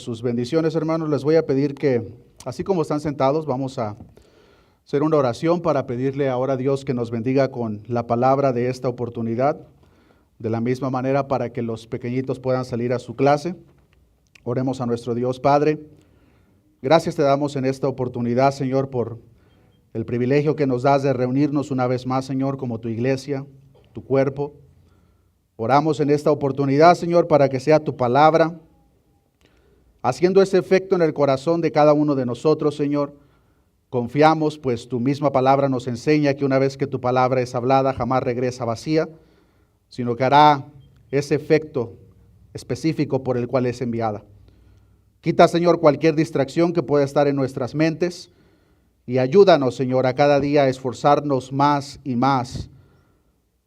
sus bendiciones, hermanos. Les voy a pedir que, así como están sentados, vamos a hacer una oración para pedirle ahora a Dios que nos bendiga con la palabra de esta oportunidad. De la misma manera, para que los pequeñitos puedan salir a su clase. Oremos a nuestro Dios Padre. Gracias te damos en esta oportunidad, Señor, por el privilegio que nos das de reunirnos una vez más, Señor, como tu iglesia, tu cuerpo. Oramos en esta oportunidad, Señor, para que sea tu palabra, haciendo ese efecto en el corazón de cada uno de nosotros, Señor. Confiamos, pues tu misma palabra nos enseña que una vez que tu palabra es hablada, jamás regresa vacía, sino que hará ese efecto específico por el cual es enviada. Quita, Señor, cualquier distracción que pueda estar en nuestras mentes y ayúdanos, Señor, a cada día a esforzarnos más y más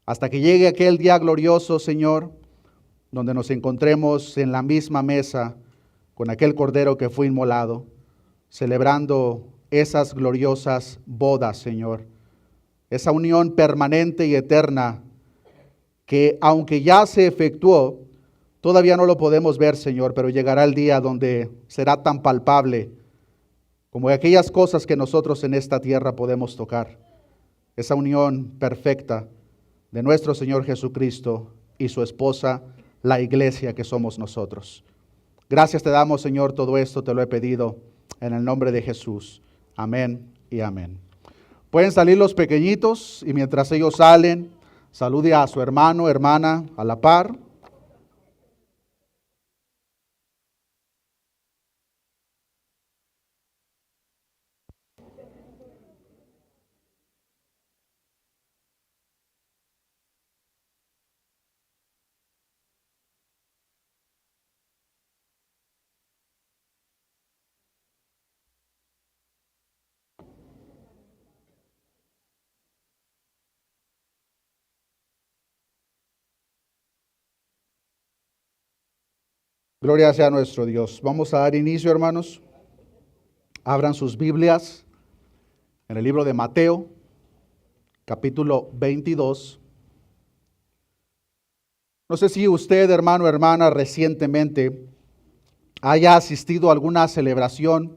hasta que llegue aquel día glorioso, Señor, donde nos encontremos en la misma mesa con aquel Cordero que fue inmolado, celebrando esas gloriosas bodas, Señor. Esa unión permanente y eterna que, aunque ya se efectuó, todavía no lo podemos ver, Señor, pero llegará el día donde será tan palpable como aquellas cosas que nosotros en esta tierra podemos tocar. Esa unión perfecta de nuestro Señor Jesucristo y su esposa, la iglesia que somos nosotros. Gracias te damos, Señor, todo esto te lo he pedido en el nombre de Jesús. Amén y amén. Pueden salir los pequeñitos y mientras ellos salen, salude a su hermano, hermana, a la par. Gloria sea a nuestro Dios. Vamos a dar inicio, hermanos. Abran sus Biblias en el libro de Mateo, capítulo 22. No sé si usted, hermano o hermana, recientemente haya asistido a alguna celebración,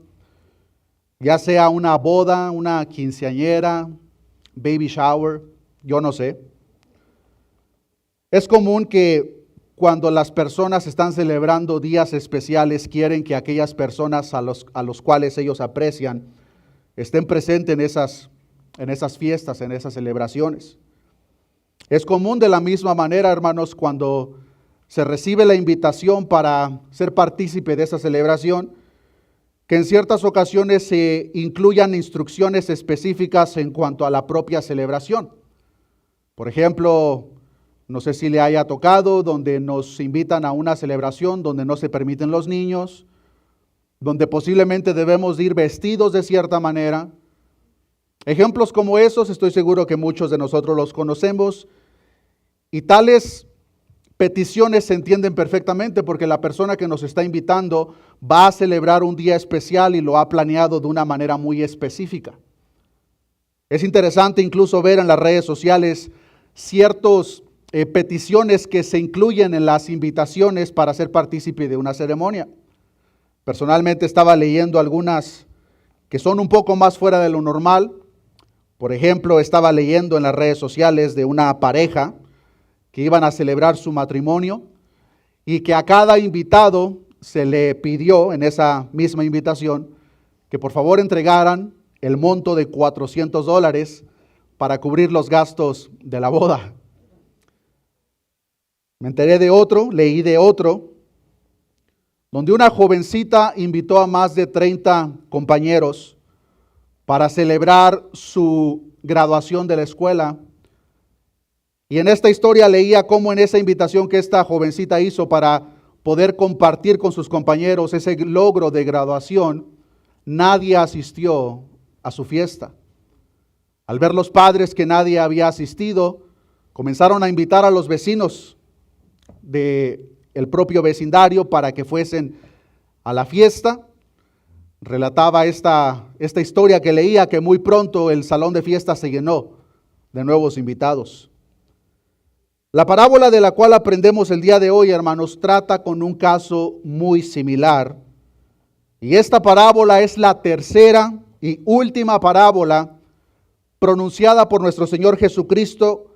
ya sea una boda, una quinceañera, baby shower, yo no sé. Es común que cuando las personas están celebrando días especiales, quieren que aquellas personas a los cuales ellos aprecian estén presentes en esas fiestas, en esas celebraciones. Es común de la misma manera, hermanos, cuando se recibe la invitación para ser partícipe de esa celebración, que en ciertas ocasiones se incluyan instrucciones específicas en cuanto a la propia celebración. Por ejemplo, no sé si le haya tocado, donde nos invitan a una celebración donde no se permiten los niños, donde posiblemente debemos ir vestidos de cierta manera. Ejemplos como esos, estoy seguro que muchos de nosotros los conocemos, y tales peticiones se entienden perfectamente porque la persona que nos está invitando va a celebrar un día especial y lo ha planeado de una manera muy específica. Es interesante incluso ver en las redes sociales ciertas peticiones que se incluyen en las invitaciones para ser partícipe de una ceremonia. Personalmente estaba leyendo algunas que son un poco más fuera de lo normal. Por ejemplo, estaba leyendo en las redes sociales de una pareja que iban a celebrar su matrimonio y que a cada invitado se le pidió en esa misma invitación que por favor entregaran el monto de $400 para cubrir los gastos de la boda. Me enteré de otro, leí de otro, donde una jovencita invitó a más de 30 compañeros para celebrar su graduación de la escuela. Y en esta historia leía cómo en esa invitación que esta jovencita hizo para poder compartir con sus compañeros ese logro de graduación, nadie asistió a su fiesta. Al ver los padres que nadie había asistido, comenzaron a invitar a los vecinos del propio vecindario para que fuesen a la fiesta. Relataba esta historia que leía que muy pronto el salón de fiesta se llenó de nuevos invitados. La parábola de la cual aprendemos el día de hoy, hermanos, trata con un caso muy similar Y esta parábola es la tercera y última parábola pronunciada por nuestro Señor Jesucristo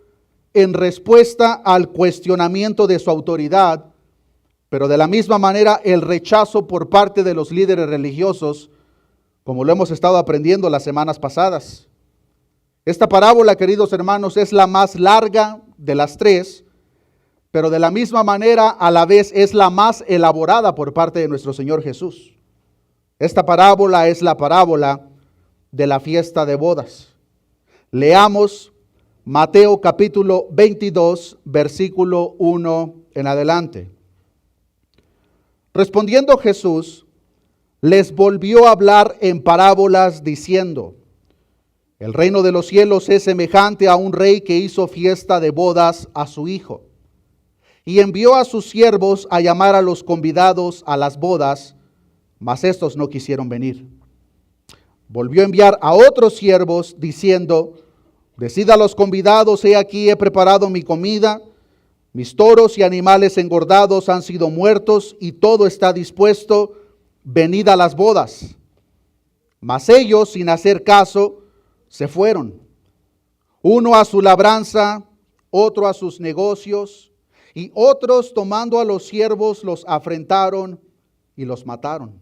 en respuesta al cuestionamiento de su autoridad, pero de la misma manera el rechazo por parte de los líderes religiosos, como lo hemos estado aprendiendo las semanas pasadas. Esta parábola, queridos hermanos, es la más larga de las tres, pero de la misma manera a la vez es la más elaborada por parte de nuestro Señor Jesús. Esta parábola es la parábola de la fiesta de bodas. Leamos Mateo capítulo 22, versículo 1 en adelante. Respondiendo Jesús, les volvió a hablar en parábolas diciendo: el reino de los cielos es semejante a un rey que hizo fiesta de bodas a su hijo, y envió a sus siervos a llamar a los convidados a las bodas, mas estos no quisieron venir. Volvió a enviar a otros siervos diciendo: decid a los convidados, he aquí he preparado mi comida, mis toros y animales engordados han sido muertos y todo está dispuesto, venid a las bodas. Mas ellos, sin hacer caso, se fueron, uno a su labranza, otro a sus negocios, y otros tomando a los siervos los afrentaron y los mataron.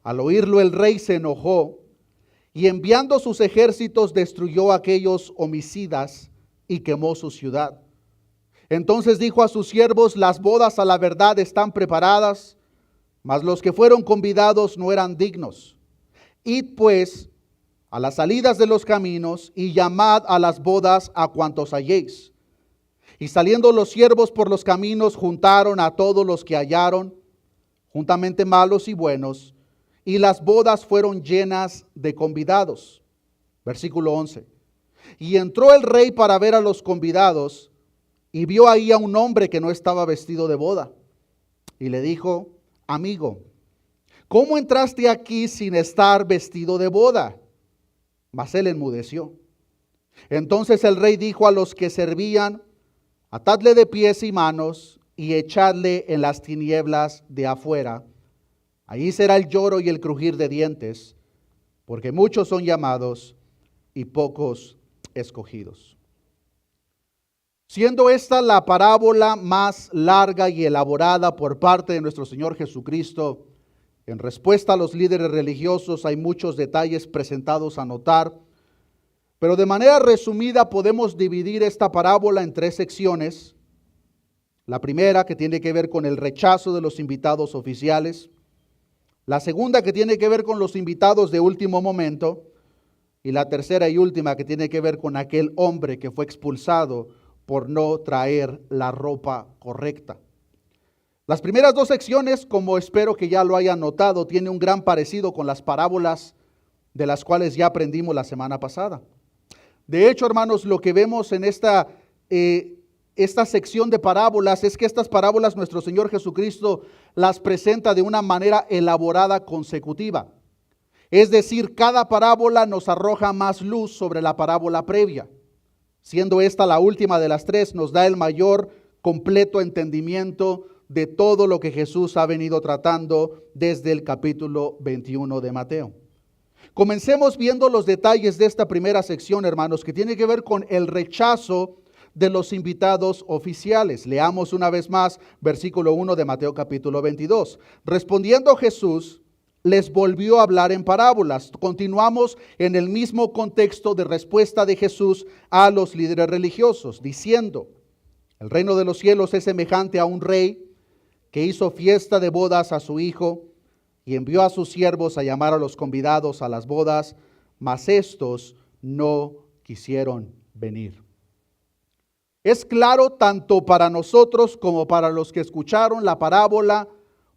Al oírlo el rey se enojó y enviando sus ejércitos destruyó a aquellos homicidas y quemó su ciudad. Entonces dijo a sus siervos: las bodas a la verdad están preparadas, mas los que fueron convidados no eran dignos. Id pues a las salidas de los caminos y llamad a las bodas a cuantos halléis. Y saliendo los siervos por los caminos juntaron a todos los que hallaron, juntamente malos y buenos, y las bodas fueron llenas de convidados. Versículo 11. Y entró el rey para ver a los convidados, y vio ahí a un hombre que no estaba vestido de boda. Y le dijo: amigo, ¿cómo entraste aquí sin estar vestido de boda? Mas él enmudeció. Entonces el rey dijo a los que servían: atadle de pies y manos y echadle en las tinieblas de afuera. Allí será el lloro y el crujir de dientes, porque muchos son llamados y pocos escogidos. Siendo esta la parábola más larga y elaborada por parte de nuestro Señor Jesucristo, en respuesta a los líderes religiosos hay muchos detalles presentados a notar, pero de manera resumida podemos dividir esta parábola en tres secciones. La primera, que tiene que ver con el rechazo de los invitados oficiales. La segunda, que tiene que ver con los invitados de último momento. Y la tercera y última, que tiene que ver con aquel hombre que fue expulsado por no traer la ropa correcta. Las primeras dos secciones, como espero que ya lo hayan notado, tienen un gran parecido con las parábolas de las cuales ya aprendimos la semana pasada. De hecho, hermanos, lo que vemos en esta sección de parábolas es que estas parábolas nuestro Señor Jesucristo las presenta de una manera elaborada consecutiva. Es decir, cada parábola nos arroja más luz sobre la parábola previa. Siendo esta la última de las tres, nos da el mayor completo entendimiento de todo lo que Jesús ha venido tratando desde el capítulo 21 de Mateo. Comencemos viendo los detalles de esta primera sección, hermanos, que tiene que ver con el rechazo de los invitados oficiales. Leamos una vez más versículo 1 de Mateo capítulo 22. Respondiendo Jesús, les volvió a hablar en parábolas. Continuamos en el mismo contexto de respuesta de Jesús a los líderes religiosos, diciendo: el reino de los cielos es semejante a un rey que hizo fiesta de bodas a su hijo y envió a sus siervos a llamar a los convidados a las bodas, mas estos no quisieron venir. Es claro tanto para nosotros como para los que escucharon la parábola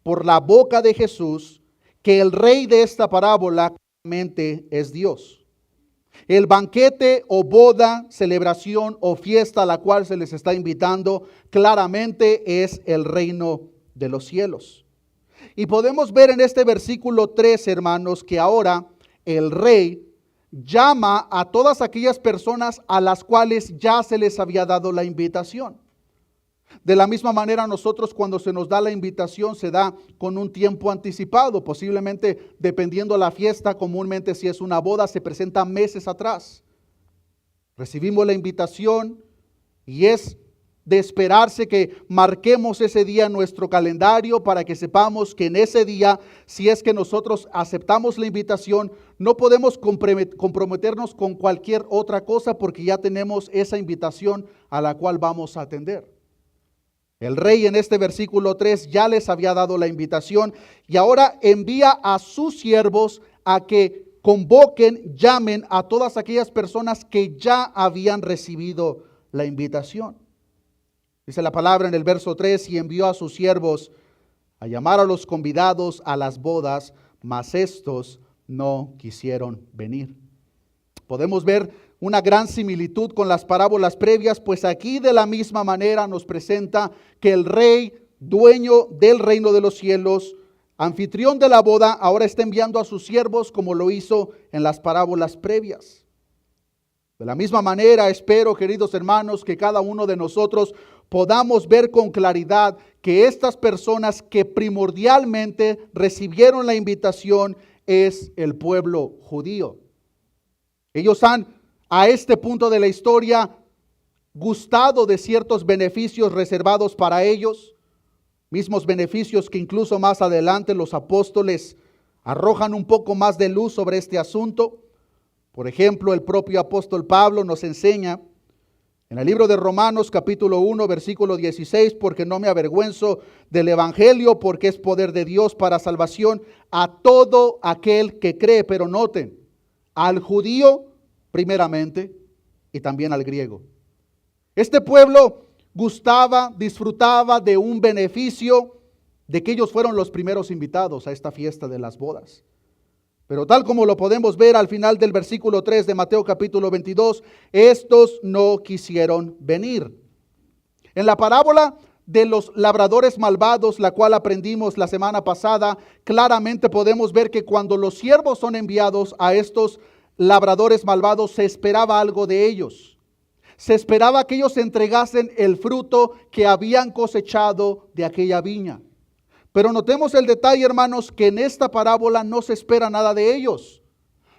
por la boca de Jesús que el rey de esta parábola claramente es Dios. El banquete o boda, celebración o fiesta a la cual se les está invitando claramente es el reino de los cielos. Y podemos ver en este versículo 3, hermanos, que ahora el rey llama a todas aquellas personas a las cuales ya se les había dado la invitación. De la misma manera, nosotros cuando se nos da la invitación se da con un tiempo anticipado, posiblemente dependiendo la fiesta, comúnmente si es una boda se presenta meses atrás. Recibimos la invitación y es de esperarse que marquemos ese día en nuestro calendario para que sepamos que en ese día, si es que nosotros aceptamos la invitación, no podemos comprometernos con cualquier otra cosa porque ya tenemos esa invitación a la cual vamos a atender. El rey en este versículo 3 ya les había dado la invitación y ahora envía a sus siervos a que convoquen, llamen a todas aquellas personas que ya habían recibido la invitación. Dice la palabra en el verso 3, y envió a sus siervos a llamar a los convidados a las bodas, mas estos no quisieron venir. Podemos ver una gran similitud con las parábolas previas, pues aquí de la misma manera nos presenta que el rey, dueño del reino de los cielos, anfitrión de la boda, ahora está enviando a sus siervos como lo hizo en las parábolas previas. De la misma manera, espero, queridos hermanos, que cada uno de nosotros podamos ver con claridad que estas personas que primordialmente recibieron la invitación es el pueblo judío. Ellos han, a este punto de la historia, gustado de ciertos beneficios reservados para ellos, mismos beneficios que incluso más adelante los apóstoles arrojan un poco más de luz sobre este asunto. Por ejemplo, el propio apóstol Pablo nos enseña en el libro de Romanos capítulo 1 versículo 16, porque no me avergüenzo del evangelio, porque es poder de Dios para salvación a todo aquel que cree. Pero noten, al judío primeramente y también al griego. Este pueblo gustaba, disfrutaba de un beneficio de que ellos fueron los primeros invitados a esta fiesta de las bodas. Pero tal como lo podemos ver al final del versículo 3 de Mateo capítulo 22, estos no quisieron venir. En la parábola de los labradores malvados, la cual aprendimos la semana pasada, claramente podemos ver que cuando los siervos son enviados a estos labradores malvados, se esperaba algo de ellos. Se esperaba que ellos entregasen el fruto que habían cosechado de aquella viña. Pero notemos el detalle, hermanos, que en esta parábola no se espera nada de ellos.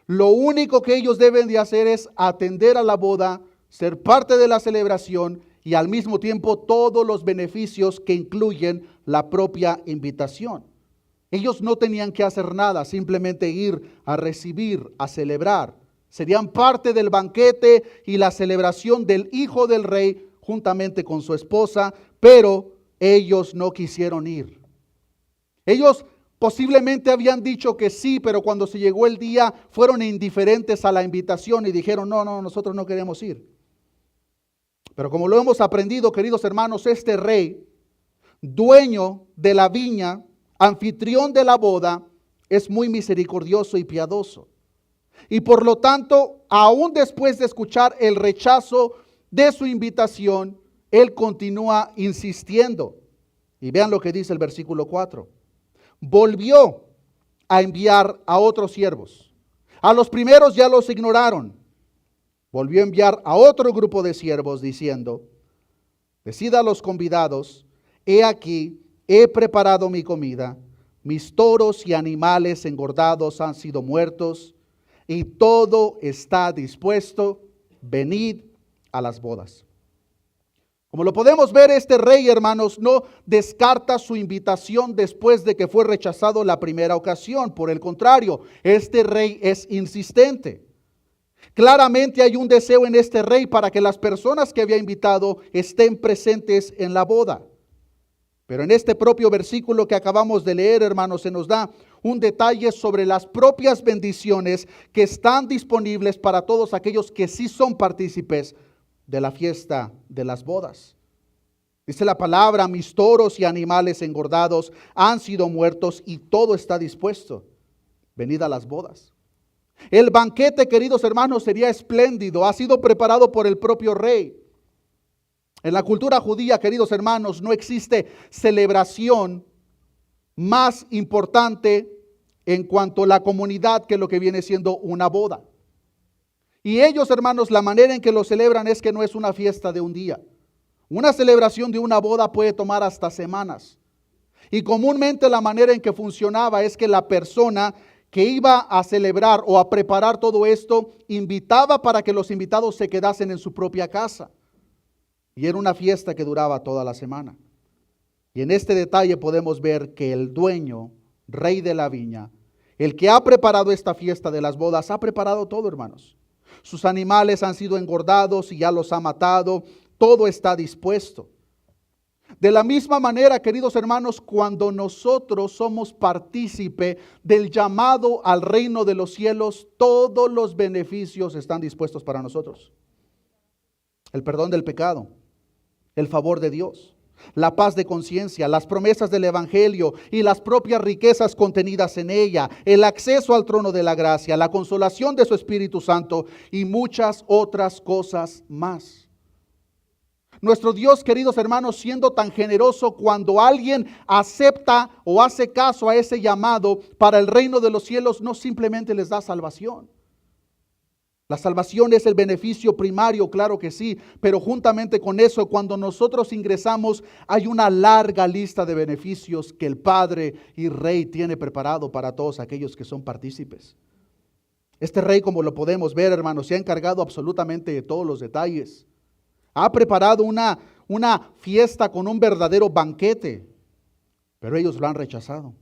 Lo único que ellos deben de hacer es atender a la boda, ser parte de la celebración y al mismo tiempo todos los beneficios que incluyen la propia invitación. Ellos no tenían que hacer nada, simplemente ir a recibir, a celebrar. Serían parte del banquete y la celebración del hijo del rey juntamente con su esposa, pero ellos no quisieron ir. Ellos posiblemente habían dicho que sí, pero cuando se llegó el día fueron indiferentes a la invitación y dijeron, no, nosotros no queremos ir. Pero como lo hemos aprendido, queridos hermanos, este rey, dueño de la viña, anfitrión de la boda, es muy misericordioso y piadoso. Y por lo tanto, aún después de escuchar el rechazo de su invitación, él continúa insistiendo. Y vean lo que dice el versículo 4. Volvió a enviar a otros siervos. A los primeros ya los ignoraron. Volvió a enviar a otro grupo de siervos diciendo, decid a los convidados, he aquí, he preparado mi comida, mis toros y animales engordados han sido muertos, y todo está dispuesto, venid a las bodas. Como lo podemos ver, este rey, hermanos, no descarta su invitación después de que fue rechazado la primera ocasión. Por el contrario, este rey es insistente. Claramente hay un deseo en este rey para que las personas que había invitado estén presentes en la boda. Pero en este propio versículo que acabamos de leer, hermanos, se nos da un detalle sobre las propias bendiciones que están disponibles para todos aquellos que sí son partícipes de la fiesta de las bodas. Dice la palabra, mis toros y animales engordados han sido muertos y todo está dispuesto. Venid a las bodas. El banquete, queridos hermanos, sería espléndido. Ha sido preparado por el propio rey. En la cultura judía, queridos hermanos, no existe celebración más importante en cuanto a la comunidad que lo que viene siendo una boda. Y ellos, hermanos, la manera en que lo celebran es que no es una fiesta de un día. Una celebración de una boda puede tomar hasta semanas. Y comúnmente la manera en que funcionaba es que la persona que iba a celebrar o a preparar todo esto invitaba para que los invitados se quedasen en su propia casa. Y era una fiesta que duraba toda la semana. Y en este detalle podemos ver que el dueño, rey de la viña, el que ha preparado esta fiesta de las bodas, ha preparado todo, hermanos. Sus animales han sido engordados y ya los ha matado. Todo está dispuesto. De la misma manera, queridos hermanos, cuando nosotros somos partícipe del llamado al reino de los cielos, todos los beneficios están dispuestos para nosotros. El perdón del pecado, el favor de Dios, la paz de conciencia, las promesas del evangelio y las propias riquezas contenidas en ella, el acceso al trono de la gracia, la consolación de su Espíritu Santo y muchas otras cosas más. Nuestro Dios, queridos hermanos, siendo tan generoso, cuando alguien acepta o hace caso a ese llamado para el reino de los cielos, no simplemente les da salvación. La salvación es el beneficio primario, claro que sí, pero juntamente con eso, cuando nosotros ingresamos, hay una larga lista de beneficios que el Padre y Rey tiene preparado para todos aquellos que son partícipes. Este Rey, como lo podemos ver, hermanos, se ha encargado absolutamente de todos los detalles. Ha preparado una fiesta con un verdadero banquete, pero ellos lo han rechazado.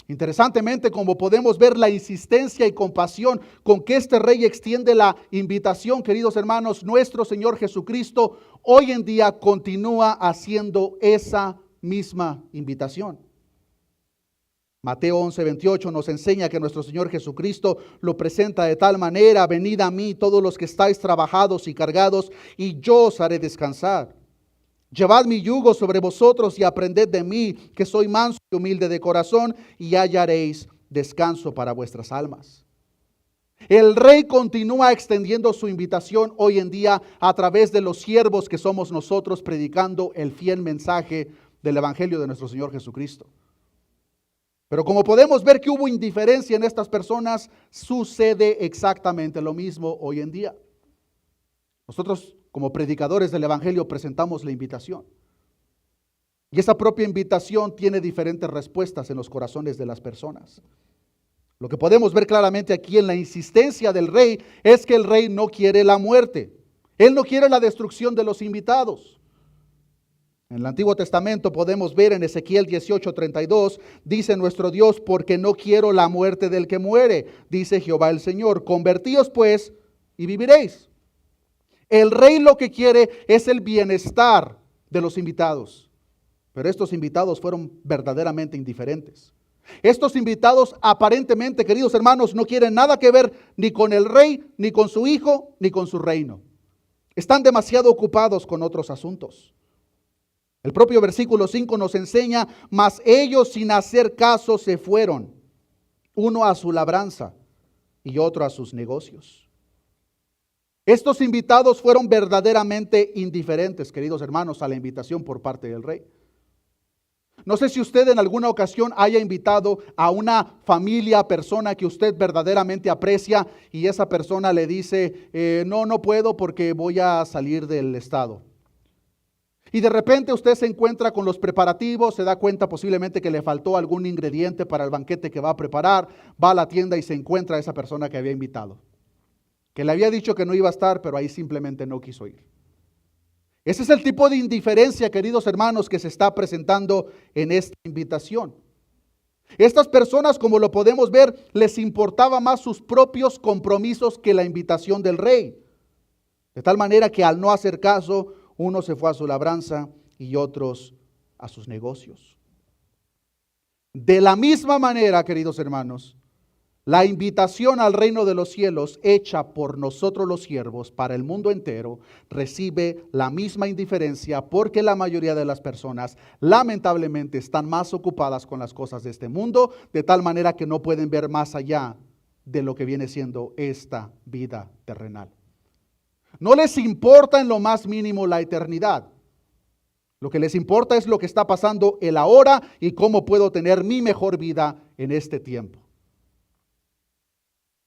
Interesantemente, como podemos ver la insistencia y compasión con que este rey extiende la invitación, queridos hermanos, nuestro Señor Jesucristo hoy en día continúa haciendo esa misma invitación. Mateo 11:28 nos enseña que nuestro Señor Jesucristo lo presenta de tal manera: venid a mí todos los que estáis trabajados y cargados, y yo os haré descansar. Llevad mi yugo sobre vosotros y aprended de mí, que soy manso y humilde de corazón, y hallaréis descanso para vuestras almas. El Rey continúa extendiendo su invitación hoy en día a través de los siervos que somos nosotros, predicando el fiel mensaje del Evangelio de nuestro Señor Jesucristo. Pero como podemos ver que hubo indiferencia en estas personas, sucede exactamente lo mismo hoy en día. Nosotros, como predicadores del Evangelio, presentamos la invitación. Y esa propia invitación tiene diferentes respuestas en los corazones de las personas. Lo que podemos ver claramente aquí en la insistencia del rey es que el rey no quiere la muerte. Él no quiere la destrucción de los invitados. En el Antiguo Testamento podemos ver en Ezequiel 18:32, dice nuestro Dios: porque no quiero la muerte del que muere, dice Jehová el Señor. Convertíos pues y viviréis. El rey lo que quiere es el bienestar de los invitados. Pero estos invitados fueron verdaderamente indiferentes. Estos invitados aparentemente, queridos hermanos, no quieren nada que ver ni con el rey, ni con su hijo, ni con su reino. Están demasiado ocupados con otros asuntos. El propio versículo 5 nos enseña: mas ellos sin hacer caso se fueron, uno a su labranza y otro a sus negocios. Estos invitados fueron verdaderamente indiferentes, queridos hermanos, a la invitación por parte del rey. No sé si usted en alguna ocasión haya invitado a una familia, persona que usted verdaderamente aprecia, y esa persona le dice: no puedo porque voy a salir del estado. Y de repente usted se encuentra con los preparativos, se da cuenta posiblemente que le faltó algún ingrediente para el banquete que va a preparar, va a la tienda y se encuentra a esa persona que había invitado, que le había dicho que no iba a estar, pero ahí simplemente no quiso ir. Ese es el tipo de indiferencia, queridos hermanos, que se está presentando en esta invitación. Estas personas, como lo podemos ver, les importaba más sus propios compromisos que la invitación del rey. De tal manera que al no hacer caso, uno se fue a su labranza y otros a sus negocios. De la misma manera, queridos hermanos, la invitación al reino de los cielos hecha por nosotros los siervos para el mundo entero recibe la misma indiferencia, porque la mayoría de las personas lamentablemente están más ocupadas con las cosas de este mundo, de tal manera que no pueden ver más allá de lo que viene siendo esta vida terrenal. No les importa en lo más mínimo la eternidad. Lo que les importa es lo que está pasando el ahora y cómo puedo tener mi mejor vida en este tiempo.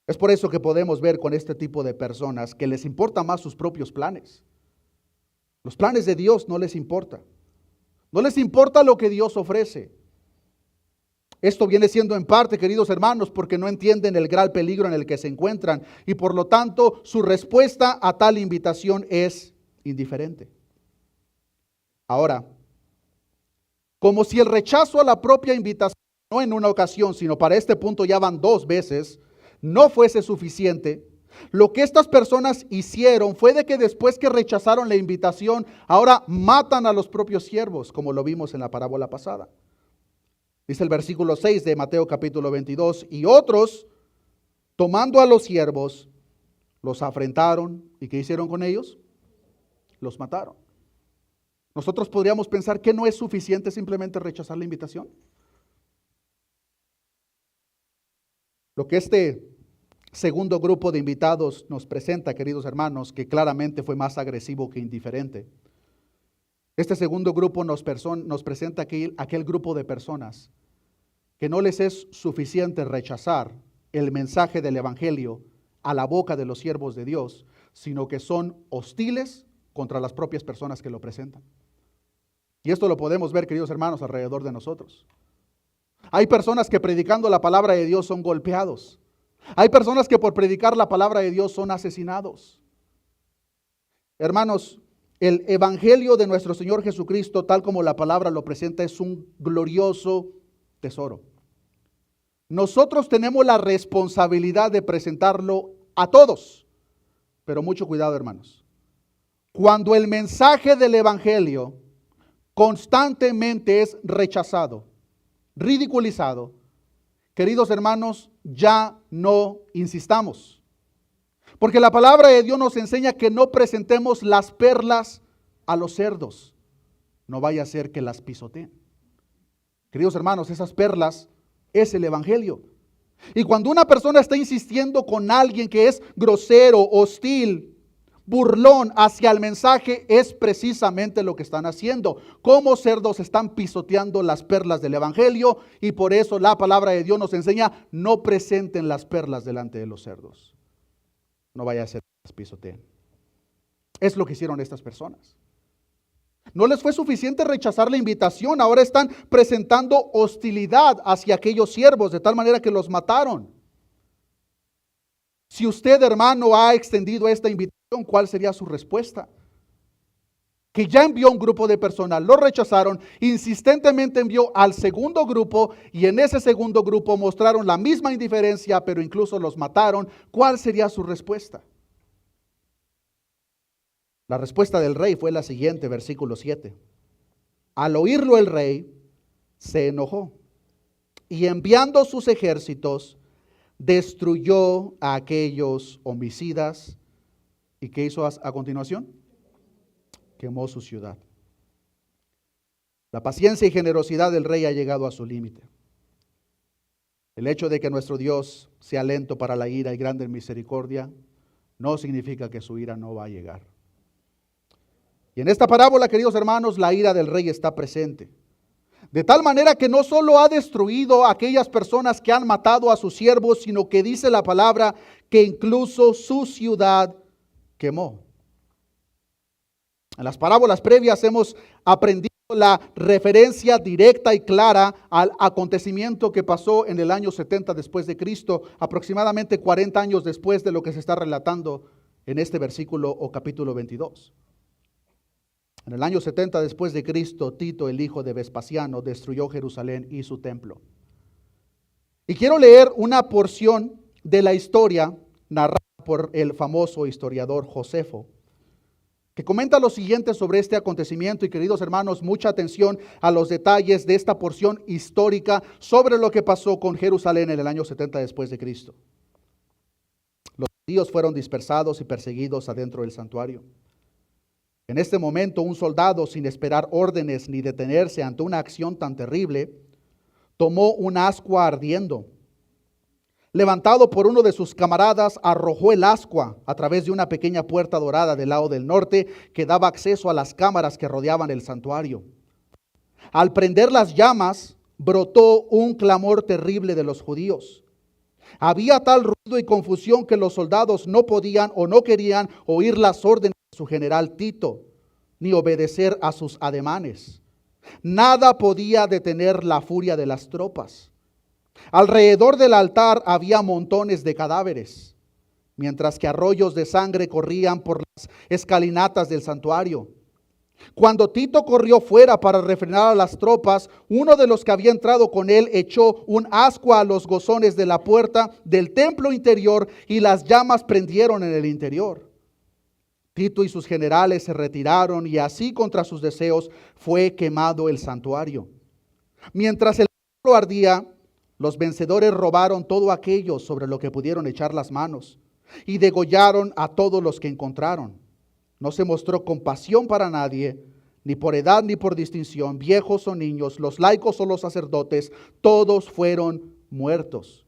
Es por eso que podemos ver con este tipo de personas que les importan más sus propios planes. Los planes de Dios no les importa. No les importa lo que Dios ofrece. Esto viene siendo en parte, queridos hermanos, porque no entienden el gran peligro en el que se encuentran y por lo tanto su respuesta a tal invitación es indiferente. Ahora, como si el rechazo a la propia invitación, no en una ocasión, sino para este punto ya van 2 veces, no fuese suficiente, lo que estas personas hicieron fue de que después que rechazaron la invitación, ahora matan a los propios siervos, como lo vimos en la parábola pasada. Dice el versículo 6 de Mateo capítulo 22, y otros, tomando a los siervos, los afrentaron, ¿y qué hicieron con ellos? Los mataron. Nosotros podríamos pensar que no es suficiente simplemente rechazar la invitación. Lo que este segundo grupo de invitados nos presenta, queridos hermanos, que claramente fue más agresivo que indiferente. Este segundo grupo nos presenta aquel grupo de personas que no les es suficiente rechazar el mensaje del Evangelio a la boca de los siervos de Dios, sino que son hostiles contra las propias personas que lo presentan. Y esto lo podemos ver, queridos hermanos, alrededor de nosotros. Hay personas que predicando la palabra de Dios son golpeados. Hay personas que por predicar la palabra de Dios son asesinados. Hermanos, el Evangelio de nuestro Señor Jesucristo, tal como la palabra lo presenta, es un glorioso tesoro. Nosotros tenemos la responsabilidad de presentarlo a todos, pero mucho cuidado, hermanos. Cuando el mensaje del Evangelio constantemente es rechazado, ridiculizado, queridos hermanos, ya no insistamos. Porque la palabra de Dios nos enseña que no presentemos las perlas a los cerdos. No vaya a ser que las pisoteen. Queridos hermanos, esas perlas es el Evangelio. Y cuando una persona está insistiendo con alguien que es grosero, hostil, burlón hacia el mensaje, es precisamente lo que están haciendo. Como cerdos están pisoteando las perlas del Evangelio, y por eso la palabra de Dios nos enseña: no presenten las perlas delante de los cerdos. No vaya a ser que las pisoteen. Es lo que hicieron estas personas. No les fue suficiente rechazar la invitación, ahora están presentando hostilidad hacia aquellos siervos, de tal manera que los mataron. Si usted, hermano, ha extendido esta invitación, ¿cuál sería su respuesta? Que ya envió un grupo de personas, lo rechazaron, insistentemente envió al segundo grupo, y en ese segundo grupo mostraron la misma indiferencia, pero incluso los mataron. ¿Cuál sería su respuesta? La respuesta del rey fue la siguiente, versículo 7. Al oírlo el rey se enojó y enviando sus ejércitos destruyó a aquellos homicidas. ¿Y qué hizo a continuación? Quemó su ciudad. La paciencia y generosidad del rey ha llegado a su límite. El hecho de que nuestro Dios sea lento para la ira y grande en misericordia no significa que su ira no va a llegar. Y en esta parábola, queridos hermanos, la ira del rey está presente. De tal manera que no solo ha destruido a aquellas personas que han matado a sus siervos, sino que dice la palabra que incluso su ciudad quemó. En las parábolas previas hemos aprendido la referencia directa y clara al acontecimiento que pasó en el año 70 después de Cristo, aproximadamente 40 años después de lo que se está relatando en este versículo o capítulo 22. En el año 70 después de Cristo, Tito, el hijo de Vespasiano, destruyó Jerusalén y su templo. Y quiero leer una porción de la historia narrada por el famoso historiador Josefo, que comenta lo siguiente sobre este acontecimiento. Y queridos hermanos, mucha atención a los detalles de esta porción histórica sobre lo que pasó con Jerusalén en el año 70 después de Cristo. Los judíos fueron dispersados y perseguidos adentro del santuario. En este momento, un soldado, sin esperar órdenes ni detenerse ante una acción tan terrible, tomó un ascua ardiendo. Levantado por uno de sus camaradas, arrojó el ascua a través de una pequeña puerta dorada del lado del norte que daba acceso a las cámaras que rodeaban el santuario. Al prender las llamas, brotó un clamor terrible de los judíos. Había tal ruido y confusión que los soldados no podían o no querían oír las órdenes de su general Tito. ni obedecer a sus ademanes. Nada podía detener la furia de las tropas. Alrededor del altar había montones de cadáveres, mientras que arroyos de sangre corrían por las escalinatas del santuario. Cuando Tito corrió fuera para refrenar a las tropas, uno de los que había entrado con él echó un ascua a los gozones de la puerta del templo interior y las llamas prendieron en el interior. Tito y sus generales se retiraron y así contra sus deseos fue quemado el santuario. Mientras el templo ardía, los vencedores robaron todo aquello sobre lo que pudieron echar las manos y degollaron a todos los que encontraron. No se mostró compasión para nadie, ni por edad ni por distinción, viejos o niños, los laicos o los sacerdotes, todos fueron muertos.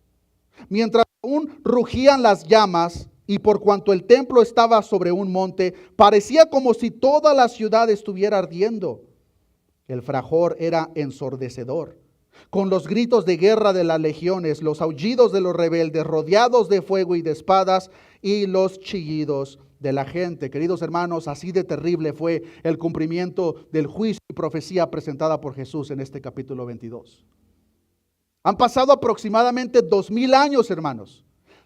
Mientras aún rugían las llamas, y por cuanto el templo estaba sobre un monte, parecía como si toda la ciudad estuviera ardiendo. El fragor era ensordecedor, con los gritos de guerra de las legiones, los aullidos de los rebeldes, rodeados de fuego y de espadas, y los chillidos de la gente. Queridos hermanos, así de terrible fue el cumplimiento del juicio y profecía presentada por Jesús en este capítulo 22. Han pasado aproximadamente 2000 años, hermanos.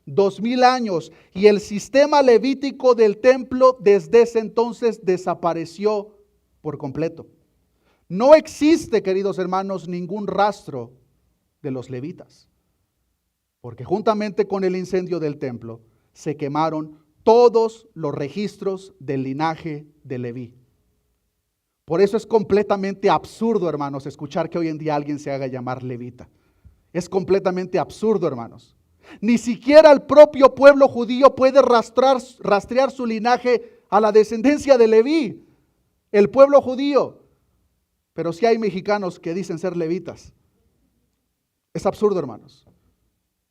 2000 años, y el sistema levítico del templo desde ese entonces desapareció por completo. No existe, queridos hermanos, ningún rastro de los levitas, porque juntamente con el incendio del templo se quemaron todos los registros del linaje de Leví. Por eso es completamente absurdo, hermanos, escuchar que hoy en día alguien se haga llamar levita. Es completamente absurdo, hermanos. Ni siquiera el propio pueblo judío puede rastrear su linaje a la descendencia de Leví, el pueblo judío. Pero sí hay mexicanos que dicen ser levitas. Es absurdo, hermanos.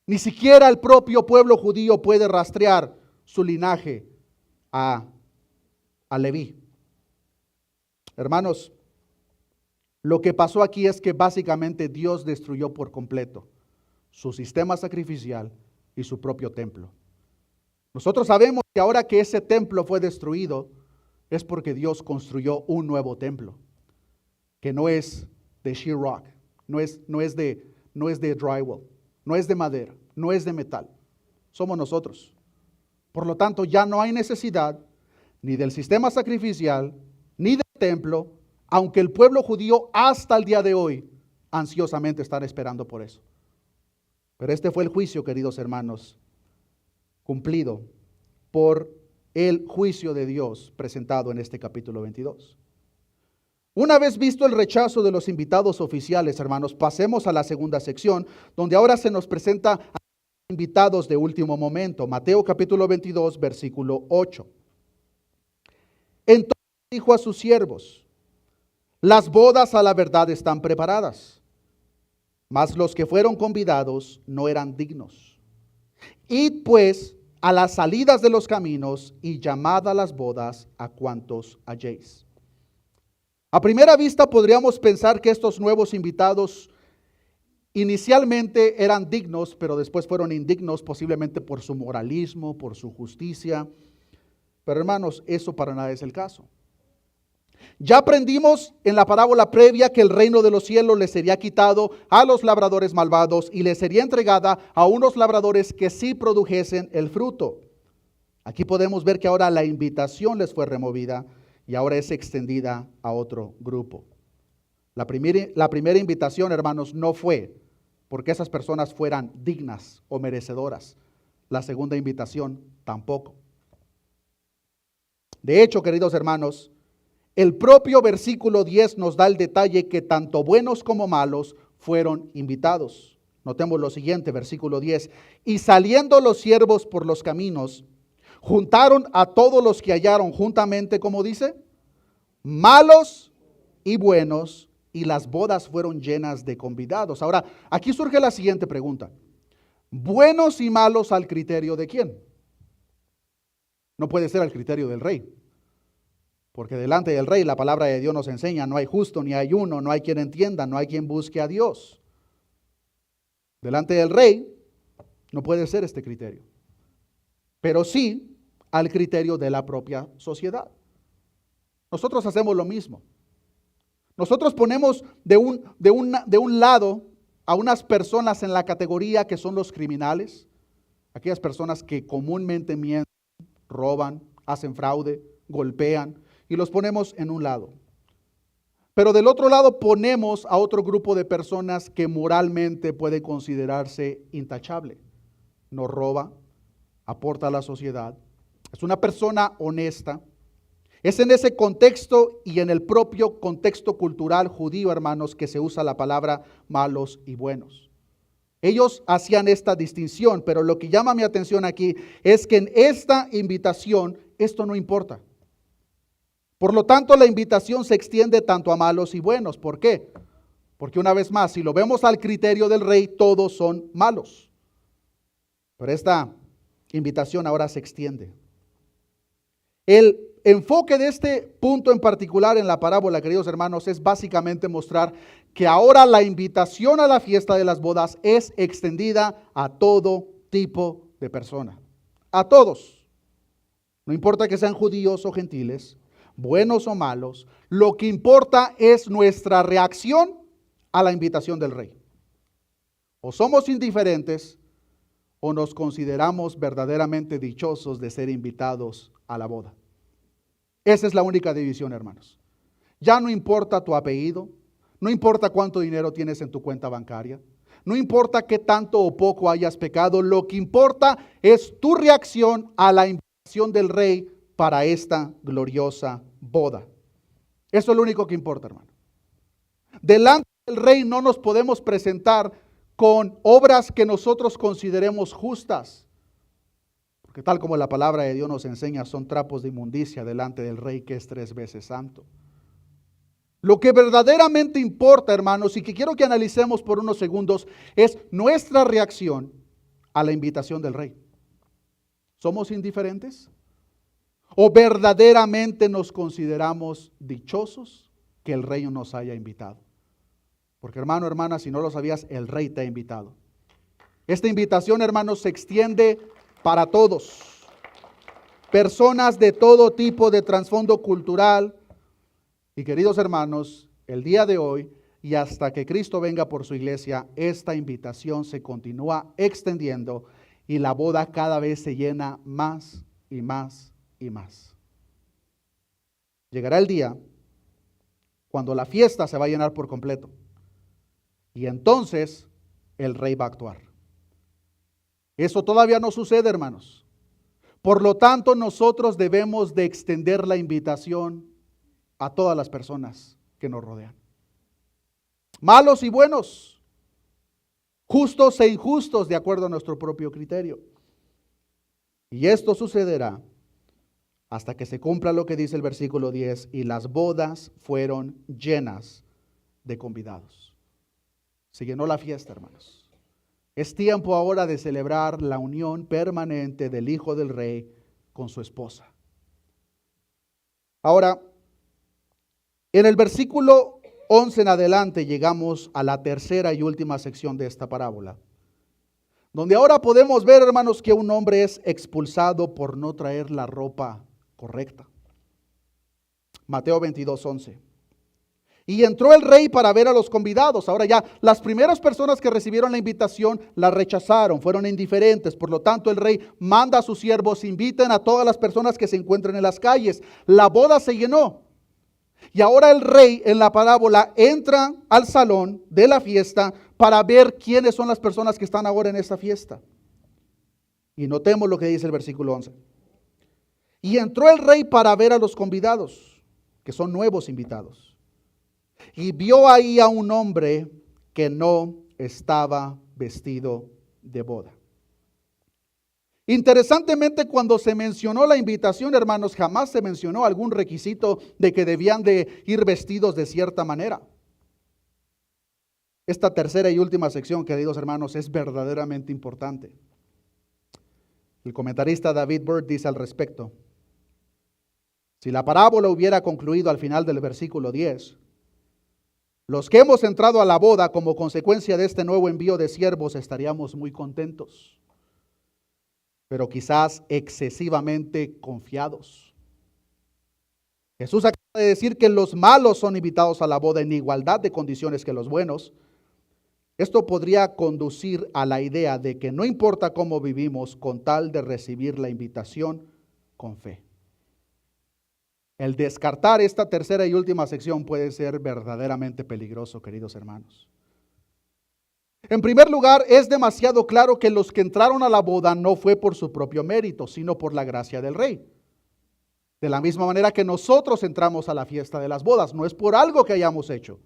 Ni siquiera el propio pueblo judío puede rastrear su linaje a Leví. Hermanos, lo que pasó aquí es que básicamente Dios destruyó por completo su sistema sacrificial y su propio templo. Nosotros sabemos que ahora que ese templo fue destruido, es porque Dios construyó un nuevo templo, que no es de sheetrock, no es de drywall, no es de madera, no es de metal. Somos nosotros. Por lo tanto, ya no hay necesidad ni del sistema sacrificial, ni del templo, aunque el pueblo judío hasta el día de hoy ansiosamente está esperando por eso. Pero este fue el juicio, queridos hermanos, cumplido por el juicio de Dios presentado en este capítulo 22. Una vez visto el rechazo de los invitados oficiales, hermanos, pasemos a la segunda sección, donde ahora se nos presenta a invitados de último momento. Mateo capítulo 22, versículo 8. Entonces dijo a sus siervos: las bodas a la verdad están preparadas, mas los que fueron convidados no eran dignos. Id pues a las salidas de los caminos y llamad a las bodas a cuantos halléis. A primera vista podríamos pensar que estos nuevos invitados inicialmente eran dignos, pero después fueron indignos, posiblemente por su moralismo, por su justicia. Pero hermanos, eso para nada es el caso. Ya aprendimos en la parábola previa que el reino de los cielos les sería quitado a los labradores malvados y les sería entregada a unos labradores que sí produjesen el fruto. Aquí podemos ver que ahora la invitación les fue removida y ahora es extendida a otro grupo. La primera invitación, hermanos, no fue porque esas personas fueran dignas o merecedoras. La segunda invitación tampoco. De hecho, queridos hermanos, el propio versículo 10 nos da el detalle que tanto buenos como malos fueron invitados. Notemos lo siguiente, versículo 10. Y saliendo los siervos por los caminos, juntaron a todos los que hallaron juntamente, como dice, malos y buenos, y las bodas fueron llenas de convidados. Ahora, aquí surge la siguiente pregunta. ¿Buenos y malos al criterio de quién? No puede ser al criterio del rey. Porque delante del rey la palabra de Dios nos enseña, no hay justo ni hay uno, no hay quien entienda, no hay quien busque a Dios. Delante del rey no puede ser este criterio, pero sí al criterio de la propia sociedad. nosotros hacemos lo mismo. Nosotros ponemos de un lado a unas personas en la categoría que son los criminales, aquellas personas que comúnmente mienten, roban, hacen fraude, golpean, y los ponemos en un lado. Pero del otro lado ponemos a otro grupo de personas que moralmente puede considerarse intachable. No roba, aporta a la sociedad, es una persona honesta. Es en ese contexto y en el propio contexto cultural judío, hermanos, que se usa la palabra malos y buenos. Ellos hacían esta distinción, pero lo que llama mi atención aquí es que en esta invitación esto no importa. Por lo tanto, la invitación se extiende tanto a malos y buenos. ¿Por qué? Porque una vez más, si lo vemos al criterio del rey, todos son malos. Pero esta invitación ahora se extiende. El enfoque de este punto en particular en la parábola, queridos hermanos, es básicamente mostrar que ahora la invitación a la fiesta de las bodas es extendida a todo tipo de persona. A todos. No importa que sean judíos o gentiles, buenos o malos, lo que importa es nuestra reacción a la invitación del rey. O somos indiferentes o nos consideramos verdaderamente dichosos de ser invitados a la boda. Esa es la única división, hermanos. Ya no importa tu apellido, no importa cuánto dinero tienes en tu cuenta bancaria, no importa qué tanto o poco hayas pecado, lo que importa es tu reacción a la invitación del rey para esta gloriosa boda. Eso es lo único que importa, hermano. Delante del rey no nos podemos presentar con obras que nosotros consideremos justas, porque tal como la palabra de Dios nos enseña, son trapos de inmundicia delante del rey que es 3 veces santo. Lo que verdaderamente importa, hermanos, y que quiero que analicemos por unos segundos, es nuestra reacción a la invitación del rey. ¿Somos indiferentes? ¿O verdaderamente nos consideramos dichosos que el rey nos haya invitado? Porque hermano, hermana, si no lo sabías, el rey te ha invitado. Esta invitación, hermanos, se extiende para todos. Personas de todo tipo de trasfondo cultural. Y queridos hermanos, el día de hoy y hasta que Cristo venga por su iglesia, esta invitación se continúa extendiendo y la boda cada vez se llena más y más y más. Llegará el día cuando la fiesta se va a llenar por completo. Y entonces el rey va a actuar. Eso todavía no sucede, hermanos. Por lo tanto, nosotros debemos de extender la invitación a todas las personas que nos rodean. Malos y buenos, justos e injustos, de acuerdo a nuestro propio criterio. Y esto sucederá hasta que se cumpla lo que dice el versículo 10, y las bodas fueron llenas de convidados. Se llenó la fiesta, hermanos. Es tiempo ahora de celebrar la unión permanente del Hijo del Rey con su esposa. Ahora, en el versículo 11 en adelante llegamos a la tercera y última sección de esta parábola, donde ahora podemos ver, hermanos, que un hombre es expulsado por no traer la ropa correcta. Mateo 22:11. Y entró el rey para ver a los convidados. Ahora ya, las primeras personas que recibieron la invitación la rechazaron, fueron indiferentes. Por lo tanto, el rey manda a sus siervos, inviten a todas las personas que se encuentren en las calles. La boda se llenó. Y ahora el rey en la parábola entra al salón de la fiesta para ver quiénes son las personas que están ahora en esta fiesta. Y notemos lo que dice el versículo 11. Y entró el rey para ver a los convidados, que son nuevos invitados. Y vio ahí a un hombre que no estaba vestido de boda. Interesantemente, cuando se mencionó la invitación, hermanos, jamás se mencionó algún requisito de que debían de ir vestidos de cierta manera. Esta tercera y última sección, queridos hermanos, es verdaderamente importante. El comentarista David Byrd dice al respecto: si la parábola hubiera concluido al final del versículo 10, los que hemos entrado a la boda como consecuencia de este nuevo envío de siervos estaríamos muy contentos, pero quizás excesivamente confiados. Jesús acaba de decir que los malos son invitados a la boda en igualdad de condiciones que los buenos. Esto podría conducir a la idea de que no importa cómo vivimos con tal de recibir la invitación con fe. El descartar esta tercera y última sección puede ser verdaderamente peligroso, queridos hermanos. En primer lugar, es demasiado claro que los que entraron a la boda no fue por su propio mérito, sino por la gracia del Rey. De la misma manera que nosotros entramos a la fiesta de las bodas, no es por algo que hayamos hecho,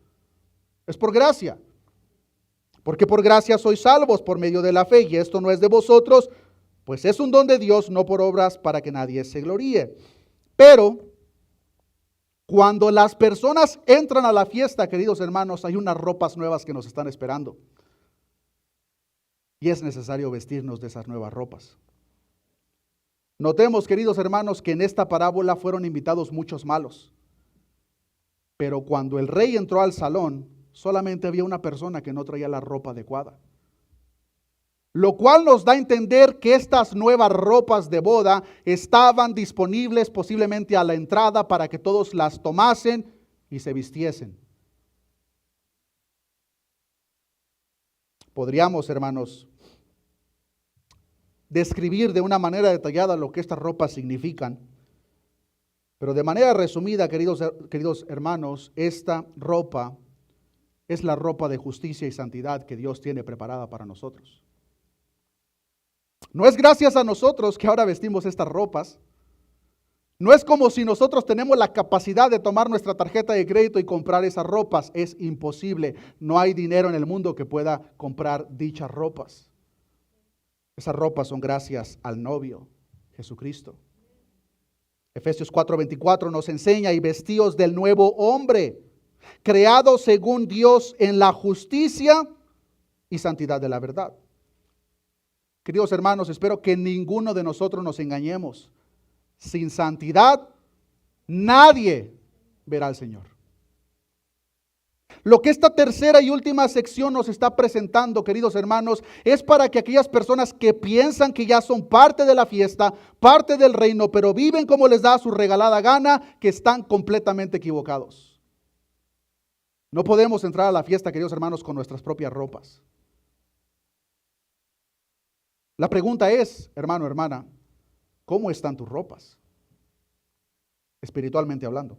es por gracia. Porque por gracia sois salvos por medio de la fe, y esto no es de vosotros, pues es un don de Dios, no por obras para que nadie se gloríe. Pero cuando las personas entran a la fiesta, queridos hermanos, hay unas ropas nuevas que nos están esperando. Y es necesario vestirnos de esas nuevas ropas. Notemos, queridos hermanos, que en esta parábola fueron invitados muchos malos. Pero cuando el rey entró al salón, solamente había una persona que no traía la ropa adecuada. Lo cual nos da a entender que estas nuevas ropas de boda estaban disponibles posiblemente a la entrada para que todos las tomasen y se vistiesen. Podríamos, hermanos, describir de una manera detallada lo que estas ropas significan. Pero de manera resumida, queridos hermanos, esta ropa es la ropa de justicia y santidad que Dios tiene preparada para nosotros. No es gracias a nosotros que ahora vestimos estas ropas. No es como si nosotros tenemos la capacidad de tomar nuestra tarjeta de crédito y comprar esas ropas. Es imposible. No hay dinero en el mundo que pueda comprar dichas ropas. Esas ropas son gracias al novio, Jesucristo. Efesios 4:24 nos enseña: y vestíos del nuevo hombre, creado según Dios en la justicia y santidad de la verdad. Queridos hermanos, espero que ninguno de nosotros nos engañemos. Sin santidad, nadie verá al Señor. Lo que esta tercera y última sección nos está presentando, queridos hermanos, es para que aquellas personas que piensan que ya son parte de la fiesta, parte del reino, pero viven como les da su regalada gana, que están completamente equivocados. No podemos entrar a la fiesta, queridos hermanos, con nuestras propias ropas. La pregunta es, hermano, hermana, ¿cómo están tus ropas? Espiritualmente hablando.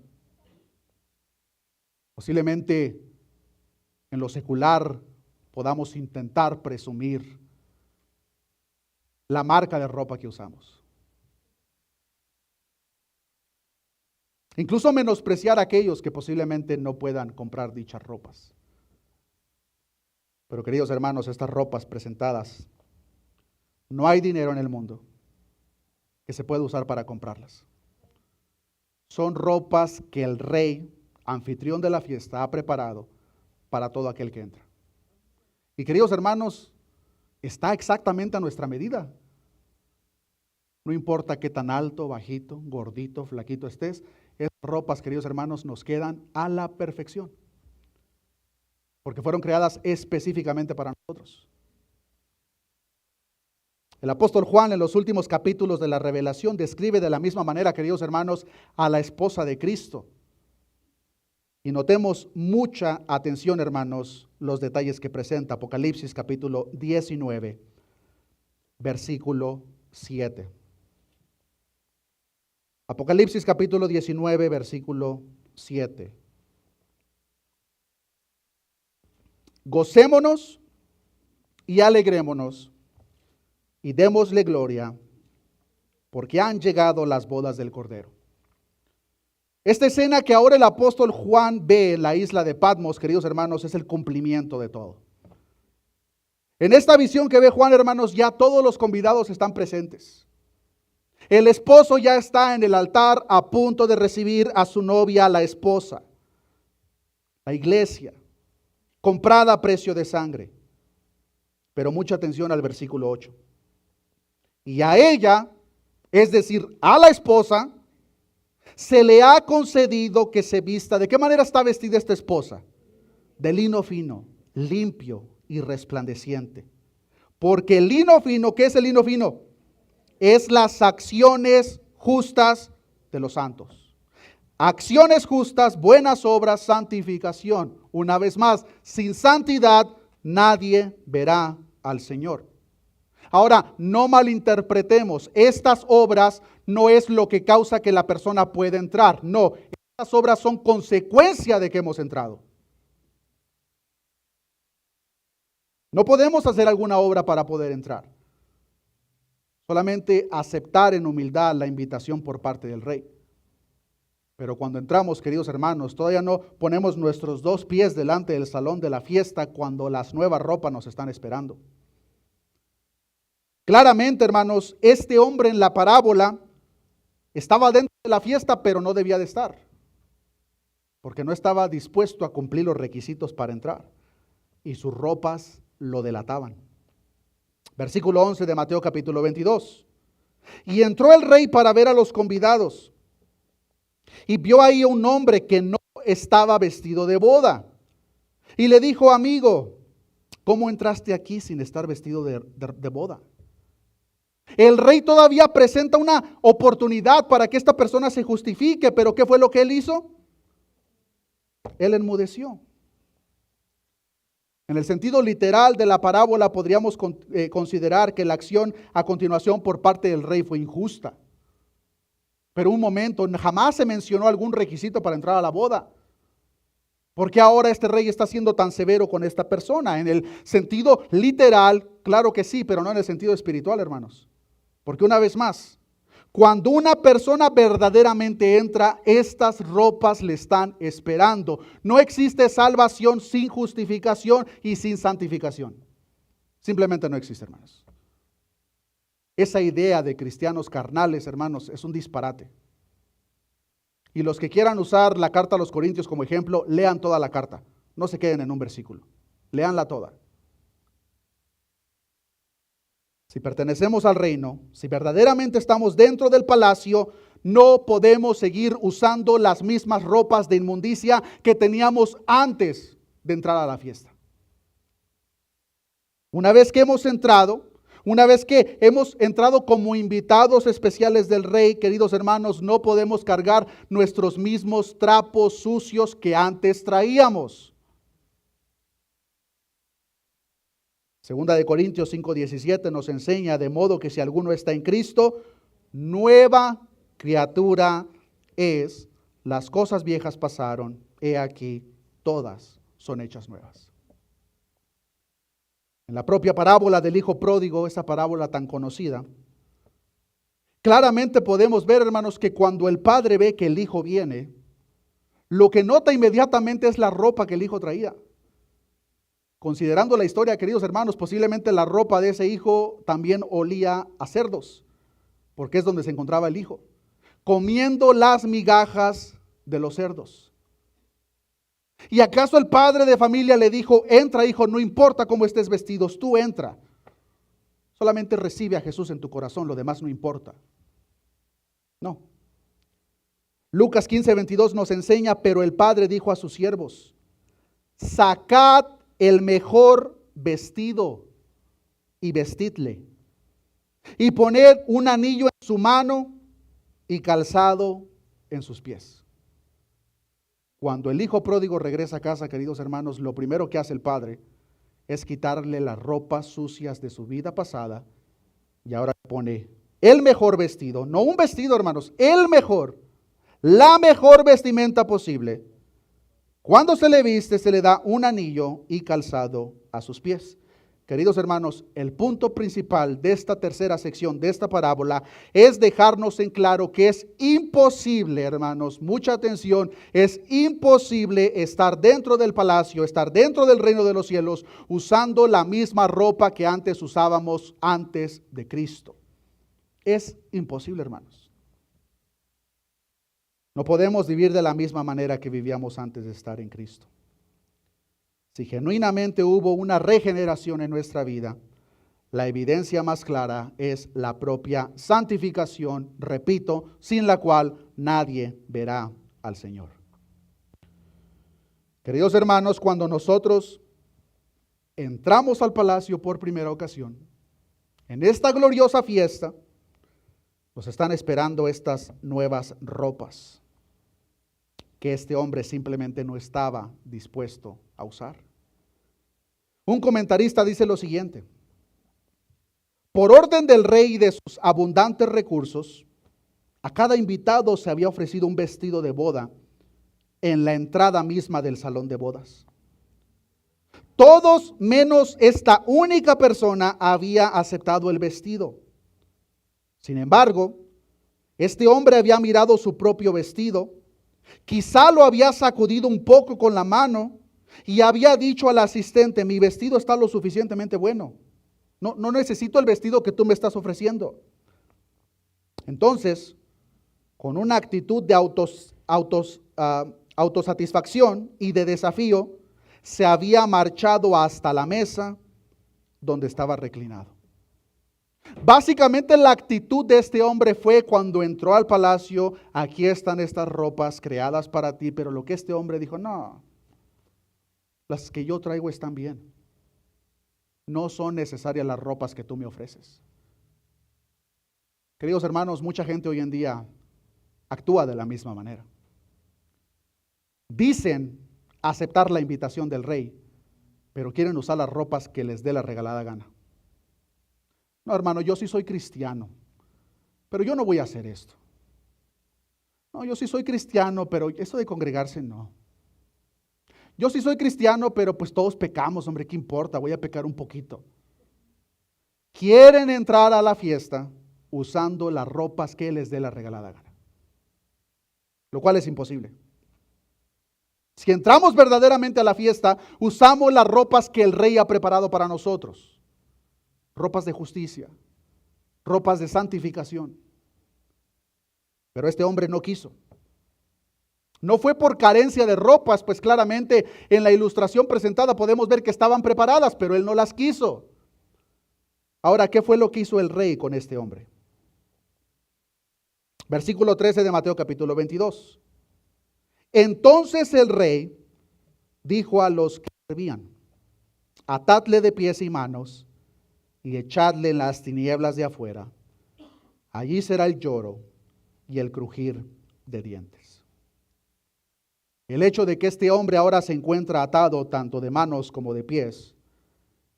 Posiblemente en lo secular podamos intentar presumir la marca de ropa que usamos. Incluso menospreciar a aquellos que posiblemente no puedan comprar dichas ropas. Pero queridos hermanos, estas ropas presentadas, no hay dinero en el mundo que se pueda usar para comprarlas. Son ropas que el rey, anfitrión de la fiesta, ha preparado para todo aquel que entra. Y queridos hermanos, está exactamente a nuestra medida. No importa qué tan alto, bajito, gordito, flaquito estés, esas ropas, queridos hermanos, nos quedan a la perfección. Porque fueron creadas específicamente para nosotros. El apóstol Juan en los últimos capítulos de la Revelación describe de la misma manera, queridos hermanos, a la esposa de Cristo. Y notemos mucha atención, hermanos, los detalles que presenta Apocalipsis capítulo 19, versículo 7. Apocalipsis capítulo 19, versículo 7. Gocémonos y alegrémonos y démosle gloria, porque han llegado las bodas del Cordero. Esta escena que ahora el apóstol Juan ve en la isla de Patmos, queridos hermanos, es el cumplimiento de todo. En esta visión que ve Juan, hermanos, ya todos los convidados están presentes. El esposo ya está en el altar a punto de recibir a su novia, la esposa. La iglesia, comprada a precio de sangre. Pero mucha atención al versículo 8. Y a ella, es decir, a la esposa, se le ha concedido que se vista. ¿De qué manera está vestida esta esposa? De lino fino, limpio y resplandeciente. Porque el lino fino, ¿qué es el lino fino? Es las acciones justas de los santos. Acciones justas, buenas obras, santificación. Una vez más, sin santidad nadie verá al Señor. Ahora, no malinterpretemos, estas obras no es lo que causa que la persona pueda entrar. No, estas obras son consecuencia de que hemos entrado. No podemos hacer alguna obra para poder entrar. Solamente aceptar en humildad la invitación por parte del Rey. Pero cuando entramos, queridos hermanos, todavía no ponemos nuestros 2 pies delante del salón de la fiesta cuando las nuevas ropas nos están esperando. Claramente, hermanos, este hombre en la parábola estaba dentro de la fiesta, pero no debía de estar, porque no estaba dispuesto a cumplir los requisitos para entrar, y sus ropas lo delataban. Versículo 11 de Mateo capítulo 22. Y entró el rey para ver a los convidados, y vio ahí a un hombre que no estaba vestido de boda, y le dijo: amigo, ¿cómo entraste aquí sin estar vestido de boda? El rey todavía presenta una oportunidad para que esta persona se justifique, pero ¿qué fue lo que él hizo? Él enmudeció. En el sentido literal de la parábola podríamos considerar que la acción a continuación por parte del rey fue injusta. Pero un momento, jamás se mencionó algún requisito para entrar a la boda. ¿Por qué ahora este rey está siendo tan severo con esta persona? En el sentido literal, claro que sí, pero no en el sentido espiritual, hermanos. Porque una vez más, cuando una persona verdaderamente entra, estas ropas le están esperando. No existe salvación sin justificación y sin santificación. Simplemente no existe, hermanos. Esa idea de cristianos carnales, hermanos, es un disparate. Y los que quieran usar la carta a los Corintios como ejemplo, lean toda la carta. No se queden en un versículo. Leanla toda. Si pertenecemos al reino, si verdaderamente estamos dentro del palacio, no podemos seguir usando las mismas ropas de inmundicia que teníamos antes de entrar a la fiesta. Una vez que hemos entrado como invitados especiales del rey, queridos hermanos, no podemos cargar nuestros mismos trapos sucios que antes traíamos. Segunda de Corintios 5:17 nos enseña: de modo que si alguno está en Cristo, nueva criatura es. Las cosas viejas pasaron, he aquí, todas son hechas nuevas. En la propia parábola del hijo pródigo, esa parábola tan conocida, claramente podemos ver, hermanos, que cuando el padre ve que el hijo viene, lo que nota inmediatamente es la ropa que el hijo traía. Considerando la historia, queridos hermanos, posiblemente la ropa de ese hijo también olía a cerdos, porque es donde se encontraba el hijo, comiendo las migajas de los cerdos. ¿Y acaso el padre de familia le dijo: entra, hijo, no importa cómo estés vestidos, tú entra? Solamente recibe a Jesús en tu corazón, lo demás no importa. No. Lucas 15:22 nos enseña: pero el padre dijo a sus siervos: sacad el mejor vestido y vestidle, y poned un anillo en su mano y calzado en sus pies. Cuando el hijo pródigo regresa a casa, queridos hermanos, lo primero que hace el padre es quitarle las ropas sucias de su vida pasada, y ahora pone el mejor vestido, no un vestido, hermanos, el mejor, la mejor vestimenta posible. Cuando se le viste, se le da un anillo y calzado a sus pies. Queridos hermanos, el punto principal de esta tercera sección, de esta parábola, es dejarnos en claro que es imposible, hermanos, mucha atención, es imposible estar dentro del palacio, estar dentro del reino de los cielos, usando la misma ropa que antes usábamos antes de Cristo. Es imposible, hermanos. No podemos vivir de la misma manera que vivíamos antes de estar en Cristo. Si genuinamente hubo una regeneración en nuestra vida, la evidencia más clara es la propia santificación, repito, sin la cual nadie verá al Señor. Queridos hermanos, cuando nosotros entramos al palacio por primera ocasión, en esta gloriosa fiesta, nos están esperando estas nuevas ropas. que este hombre simplemente no estaba dispuesto a usar. Un comentarista dice lo siguiente: por orden del rey y de sus abundantes recursos, a cada invitado se había ofrecido un vestido de boda en la entrada misma del salón de bodas. Todos menos esta única persona había aceptado el vestido. Sin embargo, este hombre había mirado su propio vestido, quizá lo había sacudido un poco con la mano y había dicho al asistente: mi vestido está lo suficientemente bueno. No necesito el vestido que tú me estás ofreciendo. Entonces, con una actitud de autosatisfacción y de desafío, se había marchado hasta la mesa donde estaba reclinado. Básicamente la actitud de este hombre fue cuando entró al palacio: aquí están estas ropas creadas para ti, pero lo que este hombre dijo: no, las que yo traigo están bien. No son necesarias las ropas que tú me ofreces. Queridos hermanos, mucha gente hoy en día actúa de la misma manera. Dicen aceptar la invitación del rey, pero quieren usar las ropas que les dé la regalada gana. No, hermano, yo sí soy cristiano, pero yo no voy a hacer esto. No, yo sí soy cristiano, pero eso de congregarse no. Yo sí soy cristiano, pero pues todos pecamos, hombre, ¿qué importa? Voy a pecar un poquito. Quieren entrar a la fiesta usando las ropas que les dé la regalada gana, lo cual es imposible. Si entramos verdaderamente a la fiesta, usamos las ropas que el rey ha preparado para nosotros. Ropas de justicia, ropas de santificación. Pero este hombre no quiso. No fue por carencia de ropas, pues claramente en la ilustración presentada podemos ver que estaban preparadas, pero él no las quiso. Ahora, ¿qué fue lo que hizo el rey con este hombre? Versículo 13 de Mateo capítulo 22. Entonces el rey dijo a los que servían: atadle de pies y manos y echadle en las tinieblas de afuera. Allí será el lloro y el crujir de dientes. El hecho de que este hombre ahora se encuentra atado tanto de manos como de pies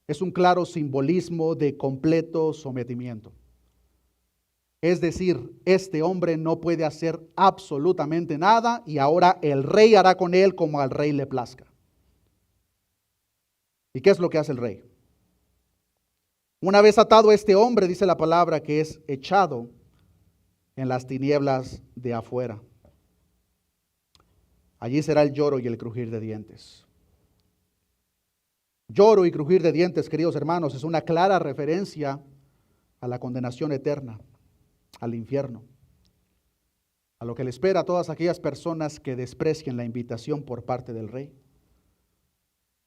es un claro simbolismo de completo sometimiento. Es decir, este hombre no puede hacer absolutamente nada y ahora el rey hará con él como al rey le plazca. ¿Y qué es lo que hace el rey? Una vez atado este hombre, dice la palabra, que es echado en las tinieblas de afuera. Allí será el lloro y el crujir de dientes. Lloro y crujir de dientes, queridos hermanos, es una clara referencia a la condenación eterna, al infierno, a lo que le espera a todas aquellas personas que desprecien la invitación por parte del rey.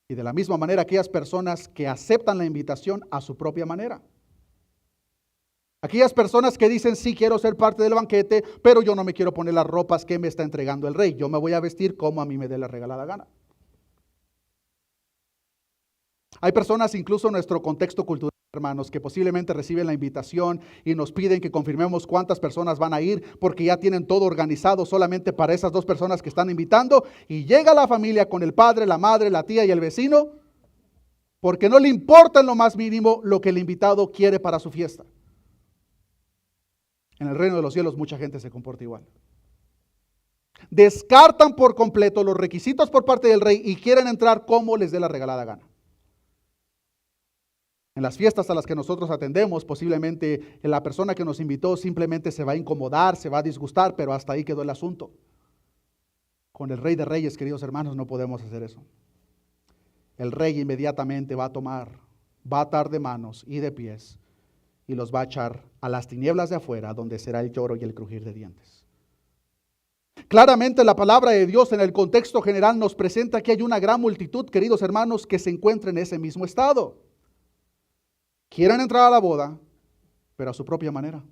Y de la misma manera aquellas personas que aceptan la invitación a su propia manera. Aquellas personas que dicen: sí, quiero ser parte del banquete, pero yo no me quiero poner las ropas que me está entregando el rey. Yo me voy a vestir como a mí me dé la regalada gana. Hay personas, incluso en nuestro contexto cultural, hermanos, que posiblemente reciben la invitación y nos piden que confirmemos cuántas personas van a ir, porque ya tienen todo organizado solamente para esas 2 personas que están invitando, y llega la familia con el padre, la madre, la tía y el vecino, porque no le importa en lo más mínimo lo que el invitado quiere para su fiesta. En el reino de los cielos mucha gente se comporta igual. Descartan por completo los requisitos por parte del rey y quieren entrar como les dé la regalada gana. En las fiestas a las que nosotros atendemos, posiblemente la persona que nos invitó simplemente se va a incomodar, se va a disgustar, pero hasta ahí quedó el asunto. Con el Rey de Reyes, queridos hermanos, no podemos hacer eso. El rey inmediatamente va a atar de manos y de pies y los va a echar a las tinieblas de afuera, donde será el lloro y el crujir de dientes. Claramente la palabra de Dios en el contexto general nos presenta que hay una gran multitud, queridos hermanos, que se encuentra en ese mismo estado. Quieren entrar a la boda, pero a su propia manera.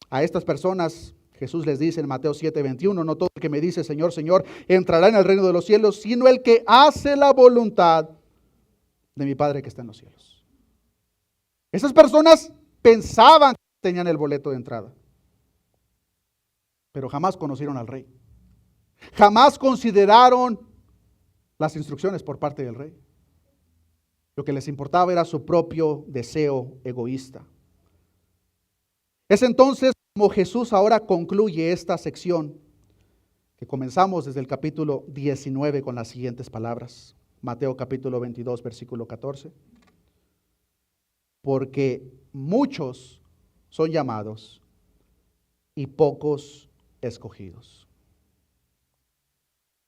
A estas personas Jesús les dice en Mateo 7:21, no todo el que me dice Señor, Señor, entrará en el reino de los cielos, sino el que hace la voluntad de mi Padre que está en los cielos. Esas personas pensaban que tenían el boleto de entrada, pero jamás conocieron al rey. Jamás consideraron las instrucciones por parte del rey. Lo que les importaba era su propio deseo egoísta. Es entonces como Jesús ahora concluye esta sección, que comenzamos desde el capítulo 19 con las siguientes palabras. Mateo capítulo 22, versículo 14. Porque muchos son llamados y pocos escogidos.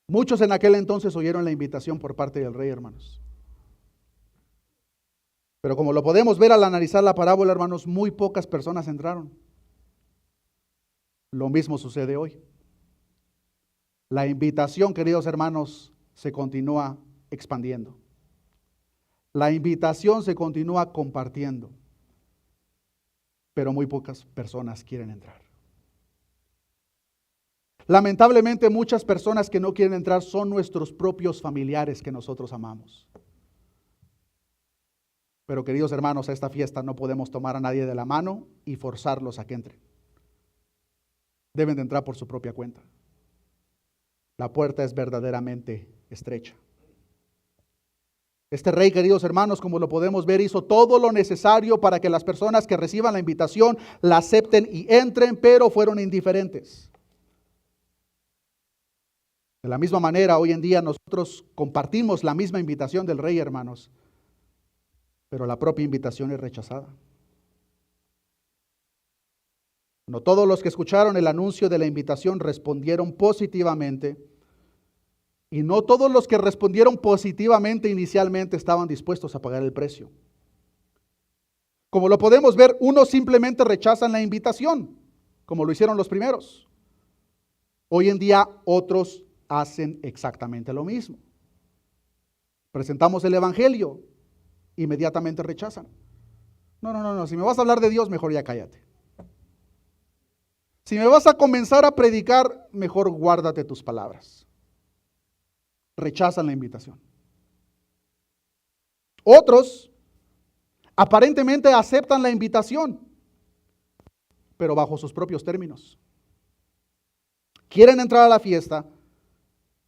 Muchos en aquel entonces oyeron la invitación por parte del rey, hermanos. Pero como lo podemos ver al analizar la parábola, hermanos, muy pocas personas entraron. Lo mismo sucede hoy. La invitación, queridos hermanos, se continúa expandiendo. La invitación se continúa compartiendo, pero muy pocas personas quieren entrar. Lamentablemente, muchas personas que no quieren entrar son nuestros propios familiares que nosotros amamos. Pero queridos hermanos, a esta fiesta no podemos tomar a nadie de la mano y forzarlos a que entren. Deben de entrar por su propia cuenta. La puerta es verdaderamente estrecha. Este rey, queridos hermanos, como lo podemos ver, hizo todo lo necesario para que las personas que reciban la invitación la acepten y entren, pero fueron indiferentes. De la misma manera, hoy en día nosotros compartimos la misma invitación del rey, hermanos, pero la propia invitación es rechazada. No todos los que escucharon el anuncio de la invitación respondieron positivamente, y no todos los que respondieron positivamente inicialmente estaban dispuestos a pagar el precio. Como lo podemos ver, unos simplemente rechazan la invitación, como lo hicieron los primeros. Hoy en día otros hacen exactamente lo mismo. Presentamos el evangelio, inmediatamente rechazan. No, si me vas a hablar de Dios, mejor ya cállate. Si me vas a comenzar a predicar, mejor guárdate tus palabras. Rechazan la invitación. Otros aparentemente aceptan la invitación, pero bajo sus propios términos. Quieren entrar a la fiesta,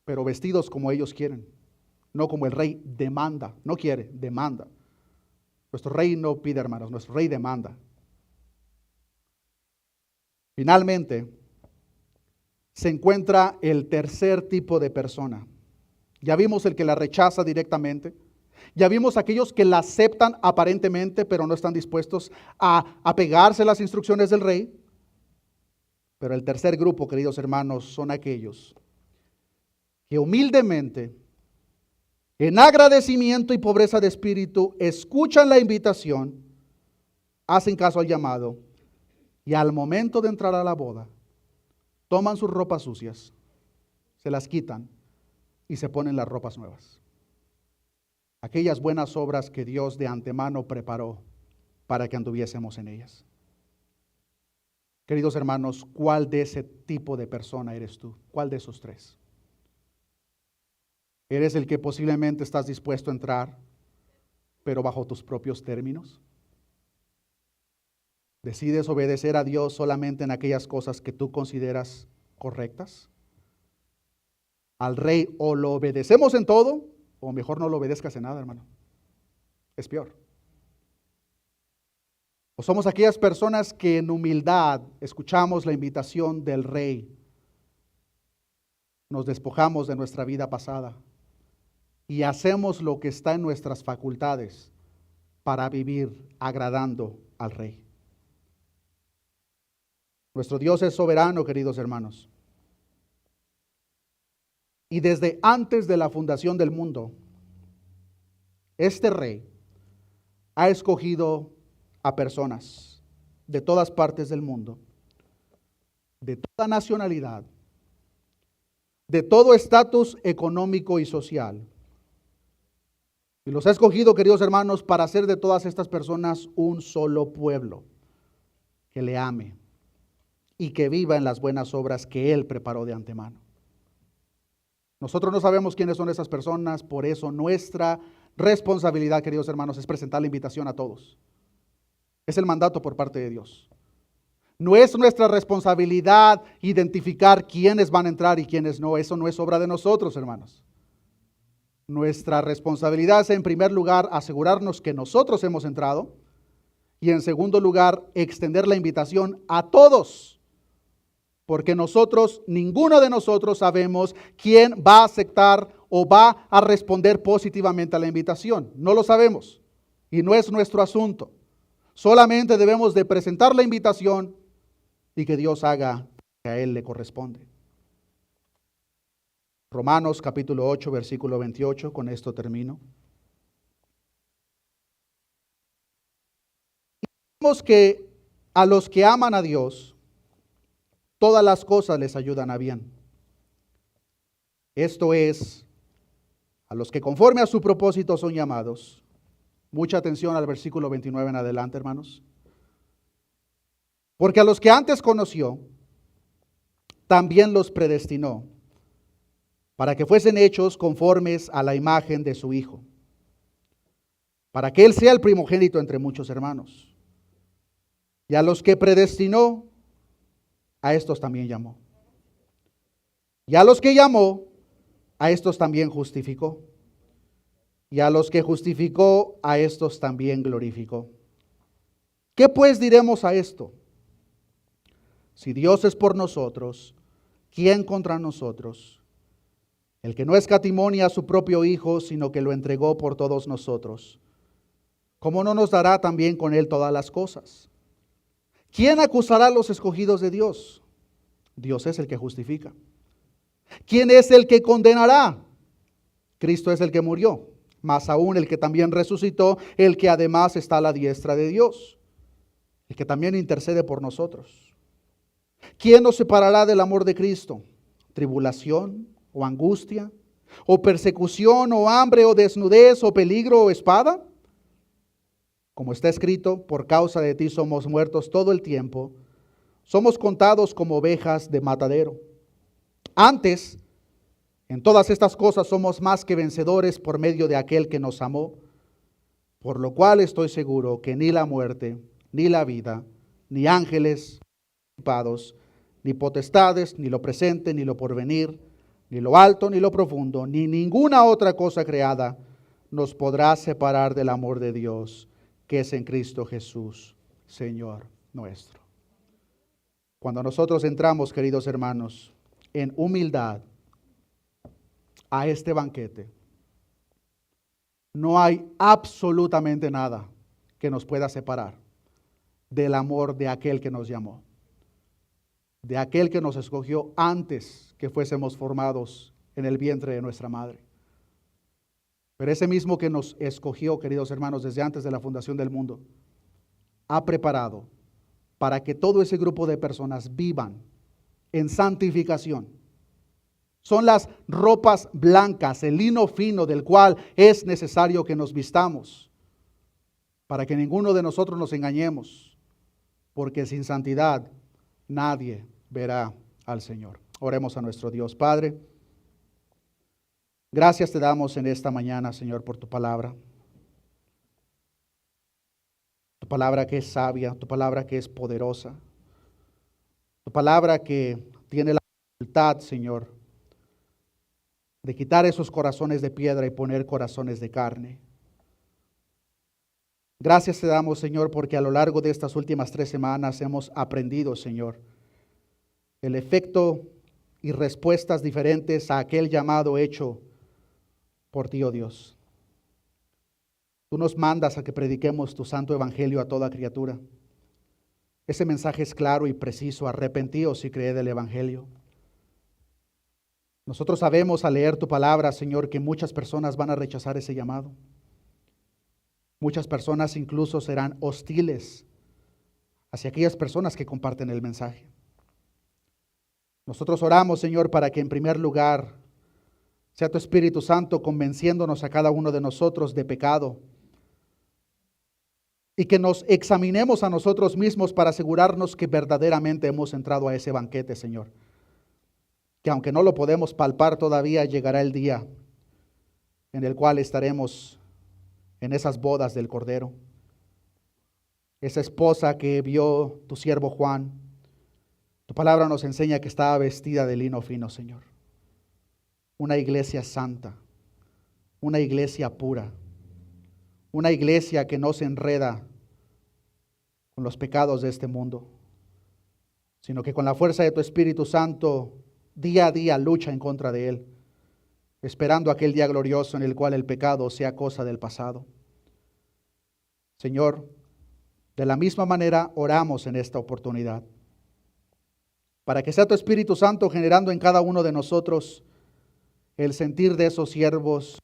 pero vestidos como ellos quieren, no como el rey demanda. No quiere, demanda. Nuestro rey no pide, hermanos, nuestro rey demanda. Finalmente, se encuentra el tercer tipo de persona. Ya vimos el que la rechaza directamente. Ya vimos aquellos que la aceptan aparentemente, pero no están dispuestos a apegarse a las instrucciones del rey. Pero el tercer grupo, queridos hermanos, son aquellos que humildemente, en agradecimiento y pobreza de espíritu, escuchan la invitación, hacen caso al llamado, y al momento de entrar a la boda, toman sus ropas sucias, se las quitan y se ponen las ropas nuevas. Aquellas buenas obras que Dios de antemano preparó para que anduviésemos en ellas. Queridos hermanos, ¿cuál de ese tipo de persona eres tú? ¿Cuál de esos tres? ¿Eres el que posiblemente estás dispuesto a entrar, pero bajo tus propios términos? ¿Decides obedecer a Dios solamente en aquellas cosas que tú consideras correctas? Al rey o lo obedecemos en todo, o mejor no lo obedezcas en nada, hermano. Es peor. O somos aquellas personas que en humildad escuchamos la invitación del rey, nos despojamos de nuestra vida pasada y hacemos lo que está en nuestras facultades para vivir agradando al rey. Nuestro Dios es soberano, queridos hermanos. Y desde antes de la fundación del mundo, este rey ha escogido a personas de todas partes del mundo, de toda nacionalidad, de todo estatus económico y social. Y los ha escogido, queridos hermanos, para hacer de todas estas personas un solo pueblo, que le ame y que viva en las buenas obras que Él preparó de antemano. Nosotros no sabemos quiénes son esas personas, por eso nuestra responsabilidad, queridos hermanos, es presentar la invitación a todos. Es el mandato por parte de Dios. No es nuestra responsabilidad identificar quiénes van a entrar y quiénes no. Eso no es obra de nosotros, hermanos. Nuestra responsabilidad es, en primer lugar, asegurarnos que nosotros hemos entrado y, en segundo lugar, extender la invitación a todos, porque ninguno de nosotros sabemos quién va a aceptar o va a responder positivamente a la invitación. No lo sabemos y no es nuestro asunto. Solamente debemos de presentar la invitación y que Dios haga lo que a Él le corresponde. Romanos capítulo 8, versículo 28, con esto termino. Vemos que a los que aman a Dios, todas las cosas les ayudan a bien. Esto es, a los que conforme a su propósito son llamados. Mucha atención al versículo 29 en adelante, hermanos. Porque a los que antes conoció, también los predestinó, para que fuesen hechos conformes a la imagen de su Hijo, para que Él sea el primogénito entre muchos hermanos. Y a los que predestinó, a estos también llamó. Y a los que llamó, a estos también justificó. Y a los que justificó, a estos también glorificó. ¿Qué pues diremos a esto? Si Dios es por nosotros, ¿quién contra nosotros? El que no escatimó a su propio Hijo, sino que lo entregó por todos nosotros, ¿cómo no nos dará también con Él todas las cosas? ¿Quién acusará a los escogidos de Dios? Dios es el que justifica. ¿Quién es el que condenará? Cristo es el que murió, más aún el que también resucitó, el que además está a la diestra de Dios, el que también intercede por nosotros. ¿Quién nos separará del amor de Cristo? ¿Tribulación o angustia? ¿O persecución o hambre o desnudez o peligro o espada? Como está escrito, por causa de ti somos muertos todo el tiempo, somos contados como ovejas de matadero. Antes, en todas estas cosas somos más que vencedores por medio de aquel que nos amó, por lo cual estoy seguro que ni la muerte, ni la vida, ni ángeles, ni potestades, ni lo presente, ni lo porvenir, ni lo alto, ni lo profundo, ni ninguna otra cosa creada nos podrá separar del amor de Dios, que es en Cristo Jesús, Señor nuestro. Cuando nosotros entramos, queridos hermanos, en humildad a este banquete, no hay absolutamente nada que nos pueda separar del amor de aquel que nos llamó, de aquel que nos escogió antes que fuésemos formados en el vientre de nuestra madre. Pero ese mismo que nos escogió, queridos hermanos, desde antes de la fundación del mundo, ha preparado para que todo ese grupo de personas vivan en santificación. Son las ropas blancas, el lino fino del cual es necesario que nos vistamos, para que ninguno de nosotros nos engañemos, porque sin santidad nadie verá al Señor. Oremos a nuestro Dios. Padre, gracias te damos en esta mañana, Señor, por tu palabra. Tu palabra que es sabia, tu palabra que es poderosa, tu palabra que tiene la facultad, Señor, de quitar esos corazones de piedra y poner corazones de carne. Gracias te damos, Señor, porque a lo largo de estas últimas 3 semanas hemos aprendido, Señor, el efecto y respuestas diferentes a aquel llamado hecho por ti, oh Dios. Tú nos mandas a que prediquemos tu santo evangelio a toda criatura. Ese mensaje es claro y preciso: arrepentíos y creed el evangelio. Nosotros sabemos al leer tu palabra, Señor, que muchas personas van a rechazar ese llamado. Muchas personas incluso serán hostiles hacia aquellas personas que comparten el mensaje. Nosotros oramos, Señor, para que en primer lugar sea tu Espíritu Santo convenciéndonos a cada uno de nosotros de pecado, y que nos examinemos a nosotros mismos para asegurarnos que verdaderamente hemos entrado a ese banquete, Señor. Que aunque no lo podemos palpar todavía, llegará el día en el cual estaremos en esas bodas del Cordero. Esa esposa que vio tu siervo Juan, Tu palabra nos enseña que estaba vestida de lino fino, Señor. Una iglesia santa, una iglesia pura, una iglesia que no se enreda con los pecados de este mundo, sino que con la fuerza de tu Espíritu Santo, día a día lucha en contra de él, esperando aquel día glorioso en el cual el pecado sea cosa del pasado. Señor, de la misma manera oramos en esta oportunidad, para que sea tu Espíritu Santo generando en cada uno de nosotros el sentir de esos siervos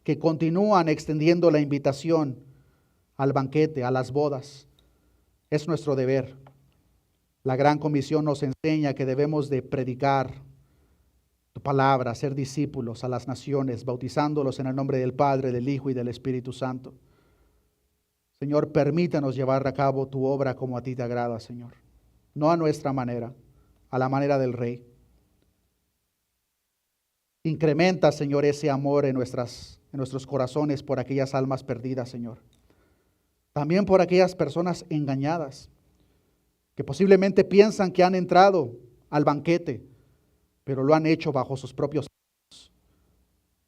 que continúan extendiendo la invitación al banquete, a las bodas. Es nuestro deber. La gran comisión nos enseña que debemos de predicar tu palabra, ser discípulos a las naciones, bautizándolos en el nombre del Padre, del Hijo y del Espíritu Santo. Señor, permítanos llevar a cabo tu obra como a ti te agrada, Señor. No a nuestra manera, a la manera del Rey. Incrementa, Señor, ese amor en nuestros corazones por aquellas almas perdidas, Señor. También por aquellas personas engañadas, que posiblemente piensan que han entrado al banquete, pero lo han hecho bajo sus propios manos.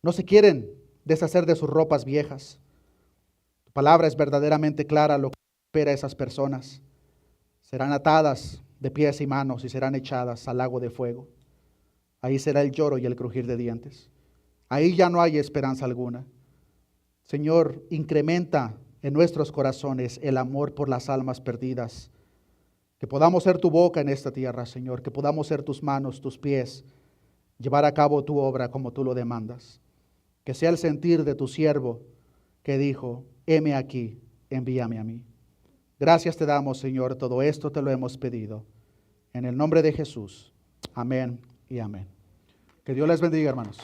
No se quieren deshacer de sus ropas viejas. Tu palabra es verdaderamente clara lo que espera a esas personas. Serán atadas de pies y manos y serán echadas al lago de fuego. Ahí será el lloro y el crujir de dientes. Ahí ya no hay esperanza alguna. Señor, incrementa en nuestros corazones el amor por las almas perdidas. Que podamos ser tu boca en esta tierra, Señor. Que podamos ser tus manos, tus pies. Llevar a cabo tu obra como tú lo demandas. Que sea el sentir de tu siervo que dijo, heme aquí, envíame a mí. Gracias te damos, Señor. Todo esto te lo hemos pedido. En el nombre de Jesús. Amén y amén. Que Dios les bendiga, hermanos.